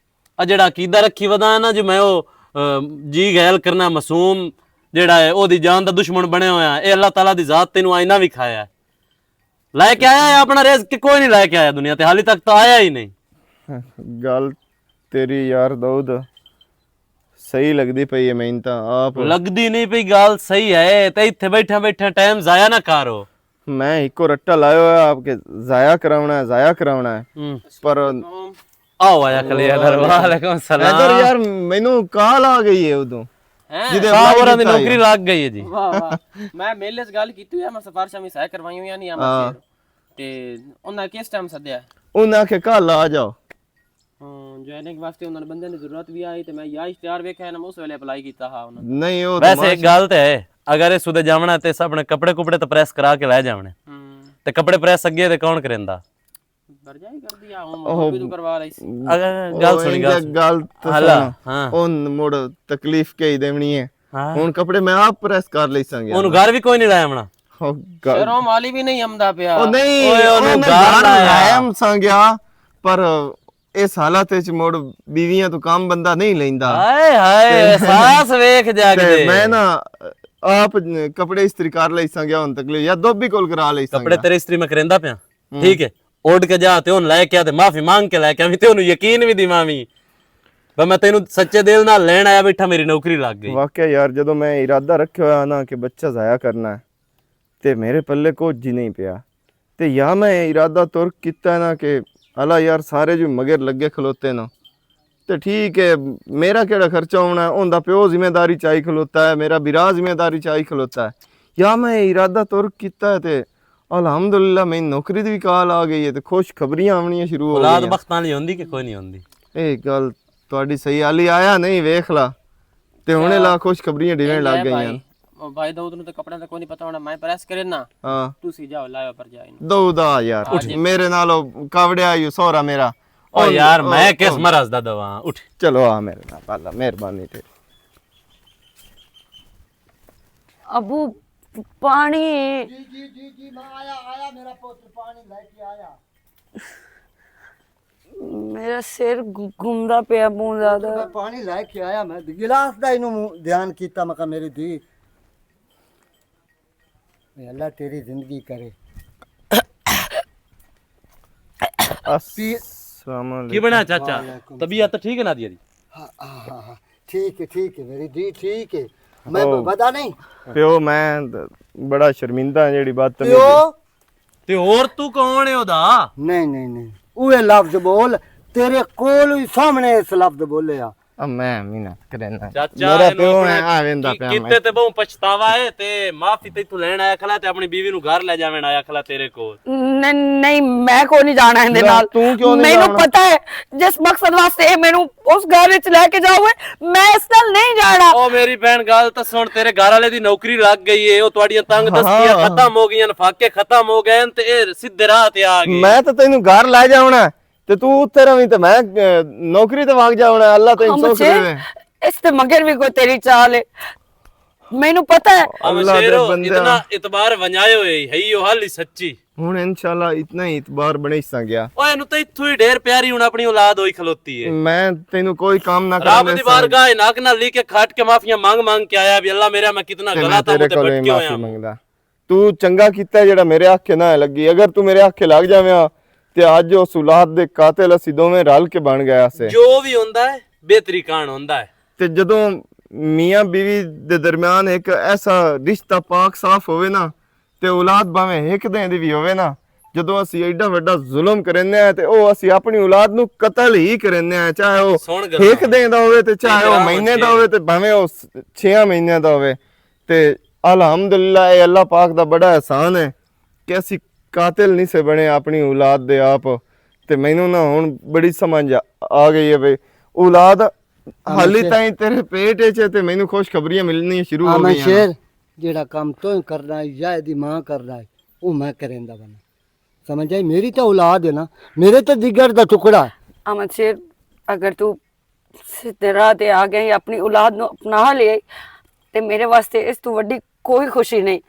आ जेड़ा अकीदा रखी वदा है ना जो मैं जी गैल करना मासूम जेड़ा है ओदी जान दा दुश्मन बने होया ए अल्लाह ताला दी जात तेनू आईना भी खाया है लेके आया है अपना रेज़ कि कोई नहीं लेके आया दुनिया ते हाली तक तो आया ही नहीं। गल तेरी यार दाऊद सही लगदी पई है मैनू तां आप लगदी नहीं पई गाल सही है ते इत्थे बैठे बैठे टाइम जाया ना करो। मैं इको रट्टा लाया हुआ आपके जाया करावना है पर आओ आया खले वालेकुम सलाम हैदर यार मैनू कॉल आ गई है उदों ਜਿਹਦੇ ਸਾਵਰਾਂ ਦੀ ਨੌਕਰੀ ਲੱਗ ਗਈ ਹੈ ਜੀ। ਵਾਹ ਵਾਹ ਮੈਂ ਮੇਲੇ 'ਚ ਗੱਲ ਕੀਤੀ ਹੋਈ ਮੈਂ ਸਫਾਰਸ਼ਾਂ ਵੀ ਸਹਾਇ ਕਰਵਾਈ ਹੋਈਆਂ ਨਹੀਂ ਆਮਾ ਤੇ ਉਹਨਾਂ ਕਿਸ ਟਾਈਮ ਸੱਦਿਆ ਉਹਨਾਂ ਆਖਿਆ ਕੱਲ ਆ ਜਾਓ। ਜੁਆਇਨਿੰਗ ਵਾਸਤੇ ਉਹਨਾਂ ਨੇ ਬੰਦੇ ਦੀ ਜ਼ਰੂਰਤ ਵੀ ਆਈ ਤੇ ਮੈਂ ਯਾ ਇਸ਼ਤਿਹਾਰ ਵੇਖਿਆ ਨਾ ਉਸ ਵੇਲੇ ਅਪਲਾਈ ਕੀਤਾ ਹਾਂ ਉਹਨਾਂ ਨਹੀਂ ਉਹ वैसे एक गल तो है अगर इस सुदे जावना ते अपने कपड़े कुपड़े तो प्रेस करा के लै जावने ते कपड़े प्रेस अगे ते कौन करेंदा ਬਰਜਾਈ ਕਰਦੀ ਆ ਉਹ ਵੀ ਤੂੰ ਕਰਵਾ ਲਈ ਸੀ। अगर गल सुनी गल हला हां ਉਹ ਮੁੜ ਤਕਲੀਫ ਕਹੀ ਦੇਵਣੀ ਹੈ ਹੁਣ ਕੱਪੜੇ ਮੈਂ ਆਪ ਪ੍ਰੈਸ ਕਰ ਲਈ ਸੰਗੇ ਉਹਨੂੰ ਘਰ ਵੀ ਕੋਈ ਨਹੀਂ ਲਾਇਆ ਮਣਾ ਸ਼ਰਮ ਵਾਲੀ ਵੀ ਨਹੀਂ ਆਮਦਾ ਪਿਆ ਉਹ ਨਹੀਂ ਓਏ ਉਹਨੂੰ ਉਹਨੇ ਘਰ ਲਾਇਆ ਲਾਇਆ ਸੰਗਿਆ ਪਰ ਇਸ ਹਾਲਤ ਵਿੱਚ ਮੁੜ ਬੀਵੀਆਂ ਤੋਂ ਕੰਮ ਬੰਦਾ ਨਹੀਂ ਲੈਂਦਾ। ਹਾਏ ਹਾਏ ਸਾਸ ਵੇਖ ਜਾਗਦੇ ਮੈਂ ਨਾ ਆਪ ਕੱਪੜੇ ਇਸਤਰੀ ਕਰ ਲਈ ਸੰਗਿਆ ਹੁਣ ਤਕਲੀਫ ਜਾਂ ਦੋਬੀ ਕੋਲ ਕਰਾ ਲਈ कपड़े तेरे इस्त्री में करेंदा पिया ठीक है उठ के जा ते ओन लेके आ ते माफी मांग के लेके आवी ते ओनु यकीन भी दिवावी पर मैं तेनू सच्चे दिल नाल लेण आया बैठा मेरी नौकरी लग गई। वाकई यार ਜਦੋਂ ਮੈਂ ਇਰਾਦਾ ਰੱਖਿਆ ਹੋਇਆ ਨਾ ਕਿ ਬੱਚਾ ਜ਼ਾਇਆ ਕਰਨਾ ਹੈ ਤੇ ਮੇਰੇ ਪੱਲੇ ਕੁਝ ਜੀ ਨਹੀਂ ਪਿਆ ਤੇ ਜਾਂ ਮੈਂ ਇਰਾਦਾ ਤੁਰਕ ਕੀਤਾ ਨਾ ਕਿ ਹਲਾ ਯਾਰ ਸਾਰੇ ਜੋ ਮਗਰ ਲੱਗੇ ਖਲੋਤੇ ਨਾ ਤੇ ਠੀਕ ਹੈ ਮੇਰਾ ਕਿਹੜਾ ਖਰਚਾ ਹੋਣਾ ਉਹਦਾ ਪਿਓ ਜ਼ਿੰਮੇਵਾਰੀ ਚਾਹੀ ਖਲੋਤਾ ਹੈ ਮੇਰਾ ਬਿਰਾ ਜ਼ਿੰਮੇਵਾਰੀ ਚਾਹੀ ਖਲੋਤਾ ਹੈ ਜਾਂ ਮੈਂ ਇਰਾਦਾ ਤੁਰਕ ਕੀਤਾ ਤੇ ਅਲਹਮਦੁਲਿਲਾ ਮੈਨੂੰ ਨੌਕਰੀ ਦੀ ਵੀ ਕਾਲ ਆ ਗਈ ਹੈ ਤੇ ਖੁਸ਼ ਖਬਰੀਆਂ ਆਉਣੀਆਂ ਸ਼ੁਰੂ ਹੋ ਗਈਆਂ। औलाद बख्तां ली होंदी कि कोई नहीं होंदी ਇਹ ਗੱਲ ਤੁਹਾਡੀ ਸਹੀ ਹਾਲੀ ਆਇਆ ਨਹੀਂ ਵੇਖ ਲਾ ਤੇ ਹੁਣੇ ਲਾ ਖੁਸ਼ ਖਬਰੀਆਂ ਡਿਵੇਂ ਲੱਗ ਗਈਆਂ। ਉਹ ਭਾਈ ਦਾਊਦ ਨੂੰ ਤਾਂ ਕੱਪੜਿਆਂ ਦਾ ਕੋਈ ਨਹੀਂ ਪਤਾ ਹੋਣਾ ਮੈਂ ਪ੍ਰੈਸ ਕਰੇ ਨਾ ਹਾਂ ਤੁਸੀਂ ਜਾਓ ਲਾਇਓ ਪਰ ਜਾਈ ਨੂੰ ਦਊਦਾ ਯਾਰ ਮੇਰੇ ਨਾਲ ਕਾਵੜਿਆ ਆਇਓ ਸੋਹਰਾ ਮੇਰਾ ओ यार मैं किस मरज दा दवा उठ ਚਲੋ ਆ ਮੇਰੇ ਨਾਲ ਪਾਲਾ ਮਿਹਰਬਾਨੀ ਤੇਰੀ। अबू पानी जी मैं आया मेरा पुत्र पानी लेके आया। मेरा सिर घूमदा पिया बहुत ज्यादा। मैं पानी लेके आया मैं गिलास दा इनु ध्यान कीता मैं कहा मेरी दी अल्लाह तेरी जिंदगी करे। अस्सलाम की बना चाचा तबीयत तो ठीक है ना दी हाँ ठीक है मेरी दी ठीक है मैं बता नहीं ਪਿਓ ਮੈਂ ਬੜਾ ਸ਼ਰਮਿੰਦਾ ਹਾਂ ਜਿਹੜੀ ਬਾਤ पियो ते और तू कौन है ओदा नहीं वो लफ्ज बोल तेरे कोल ही सामने इस लफ्ज बोले आ ਮੈਂ ਮਿਹਨਤ ਕਰਨਾ ਚਾਚਾ ਮੇਰਾ ਇਹਨੂੰ ਪਿਓ ਆਪਣਾ ਹੈ ਆਵੇਂਦਾ ਪਿਆ ਮੈਂ ਕਿਤੇ ਤੇ ਬਹੁ ਪਛਤਾਵਾ ਹੈ ਤੇ ਮਾਫੀ ਤੈਥੋਂ ਲੈਣ ਆਇਆ ਖਲਾ ਤੇ ਆਪਣੀ ਬੀਵੀ ਨੂੰ ਘਰ ਲੈ ਜਾਵਣ ਆਇਆ ਖਲਾ ਤੇਰੇ ਕੋਲ। ਨਹੀਂ ਮੈਂ ਕੋਈ ਨਹੀਂ ਜਾਣਾ ਇਹਦੇ ਲੈ, ਨਾਲ। ਤੂੰ ਕਿਉਂ ਨਹੀਂ ਮੈਨੂੰ ਜਾਣਾ? ਪਤਾ ਹੈ ਜਿਸ ਮਕਸਦ ਵਾਸਤੇ ਇਹ ਮੈਨੂੰ ਉਸ ਘਰ ਵਿੱਚ ਲੈ ਕੇ ਜਾਓਗੇ ਮੈਂ ਇਸ ਨਾਲ ਨਹੀਂ ਜਾਣਾ। ਉਹ ਮੇਰੀ ਭੈਣ ਗੱਲ ਤਾਂ ਸੁਣ, ਤੇਰੇ ਘਰ ਵਾਲੇ ਦੀ ਨੌਕਰੀ ਲੱਗ ਗਈ ਏ, ਉਹ ਤੁਹਾਡੀਆਂ ਤੰਗ ਦਸਤੀਆਂ ਖਤਮ ਹੋ ਗਈਆਂ, ਫਾਕੇ ਖਤਮ ਹੋ ਗਏ ਤੇ ਇਹ ਸਿੱਧੇ ਰਾਹ ਤੇ ਆ ਗਏ। ਮੈਂ ਤਾਂ ਤੈਨੂੰ ਘਰ ਲੈ ਜਾਉਣਾ ਤੇ ਤੂੰ ਉੱਥੇ ਰਵੀਂ ਤੇ ਮੈਂ ਨੌਕਰੀ ਤੇ ਵਗ ਜਾਉਣਾ। ਅੱਲਾ ਤੈਨੂੰ ਸੁੱਖ ਦੇਵੇ। ਇਸ ਤੇ ਮਗਰ ਵੀ ਕੋਈ ਤੇਰੀ ਚਾਲ ਹੈ ਮੈਨੂੰ ਪਤਾ ਹੈ। अल्लाह दे शेरो बंदे इतना इतबार वंजाए हुए है यो हाल ही सच्ची। ਹੁਣ ਇਨਸ਼ਾਅੱਲਾ ਇਤਨਾ ਹੀ ਇਤਬਾਰ ਬਣੇ ਸਾਂ ਗਿਆ। ओए नु तो इथु ही ढेर प्यारी हुन अपनी औलाद होई खलोती है। ਮੈਂ ਤੈਨੂੰ ਕੋਈ ਕੰਮ ਨਾ रब ਕਰਾਂਗਾ दी बारगाह नाक ना ली के खाट के माफिया मांग मांग के आया भी अल्लाह मेरा मैं कितना ਤੇ ਮੈਂ गलत हूं ਤੇਰੇ ते ਕੋਲੋਂ भटके ਮਾਫੀ होया। ਮੰਗਦਾ। ਤੂੰ ਚੰਗਾ ਕੀਤਾ ਜਿਹੜਾ ਮੇਰੇ ਆਖੇ ਨਾ ਲੱਗੀ। ਅਗਰ ਤੂੰ ਮੇਰੇ ਆਖੇ ਲੱਗ ਜਾਵੇਂ ਤੇ ਅੱਜ ਉਸ ਔਲਾਦ ਦੇ ਕਾਤਿਲ ਅਸੀਂ ਦੋਵੇਂ ਰਲ ਕੇ ਬਣ ਗਿਆ ਸੇ। जो भी हुंदा है बेहतरी कान हुंदा है। ਤੇ ਜਦੋਂ ਮੀਆਂ ਬੀਵੀ ਦੇ ਦਰਮਿਆਨ ਇੱਕ ਐਸਾ ਰਿਸ਼ਤਾ ਪਾਕ ਸਾਫ਼ ਹੋਵੇ ਨਾ ਤੇ ਔਲਾਦ ਭਾਵੇਂ ਇੱਕ ਦੀ ਵੀ ਹੋਵੇ ਨਾ, ਜਦੋਂ ਅਸੀਂ ਐਡਾ ਵੱਡਾ ਜ਼ੁਲਮ ਕਰਨੇ ਆ ਤੇ ਉਹ ਅਸੀਂ ਆਪਣੀ ਔਲਾਦ ਨੂੰ ਕਤਲ ਹੀ ਕਰਨੇ ਆ, ਚਾਹੇ ਉਹ ਸੁਣ ਗੱਲਾਂ। ਇੱਕ ਦਿਨ ਦਾ ਹੋਵੇ ਤੇ ਚਾਹੇ ਉਹ ਮਹੀਨੇ ਦਾ ਹੋਵੇ ਤੇ ਭਾਵੇਂ ਉਹ 6 ਮਹੀਨਿਆਂ ਦਾ ਹੋਵੇ। ਤੇ ਅਲਹਮਦੁਲਿਲਾ ਇਹ ਅੱਲਾਹ ਪਾਕ ਦਾ ਬੜਾ ਇਹਸਾਨ ਹੈ ਕਿ ਅਸੀਂ ਕਾਤਿਲ ਨਹੀਂ ਸੇ ਬਣੇ ਆਪਣੀ ਔਲਾਦ ਦੇ ਆਪ। ਤੇ ਮੈਨੂੰ ਨਾ ਹੁਣ ਬੜੀ ਸਮਝ ਆ ਗਈ ਹੈ ਵੀ ਔਲਾਦ ਹਾਲੀ ਤਾਈਂ ਤੇਰੇ ਪੇਟ 'ਚ ਤੇ ਮੈਨੂੰ ਖੁਸ਼ਖਬਰੀਆਂ ਮਿਲਣੀਆਂ ਸ਼ੁਰੂ ਹੋ मैं ਗਈਆਂ। शेर जेड़ा काम तो करना है या यदि मां कर रहा है वो मैं करेंदा बना समझ आई। मेरी तो औलाद है ना, मेरे तो जिगर का टुकड़ा है। अहमद शेर अगर तू सीधे राह ते आ गई अपनी औलाद ਨੂੰ ਅਪਣਾ ਲਿਆ ਤੇ ਮੇਰੇ ਵਾਸਤੇ ਇਸ ਤੋਂ ਵੱਡੀ ਕੋਈ ਖੁਸ਼ੀ ਨਹੀਂ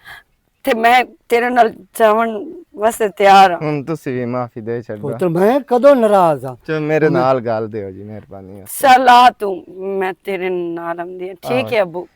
ਤੇ ਮੈਂ ਤੇਰੇ ਨਾਲ ਜਾਵਣ ਵਾਸਤੇ ਤਿਆਰ ਹਾਂ। ਹੁਣ ਤੁਸੀਂ ਵੀ ਮਾਫੀ ਦੇ ਛੱਡੋ। पुत्र मैं कदों नाराज हाँ। ਚਲੋ ਮੇਰੇ ਨਾਲ ਗੱਲ ਦਿਓ ਜੀ, ਮਿਹਰਬਾਨੀ। ਚੱਲ ਆ ਤੂੰ ਮੈਂ ਤੇਰੇ ਨਾਲ ਆਉਂਦੀ ਹਾਂ। ਠੀਕ ਹੈ ਅੱਬੂ।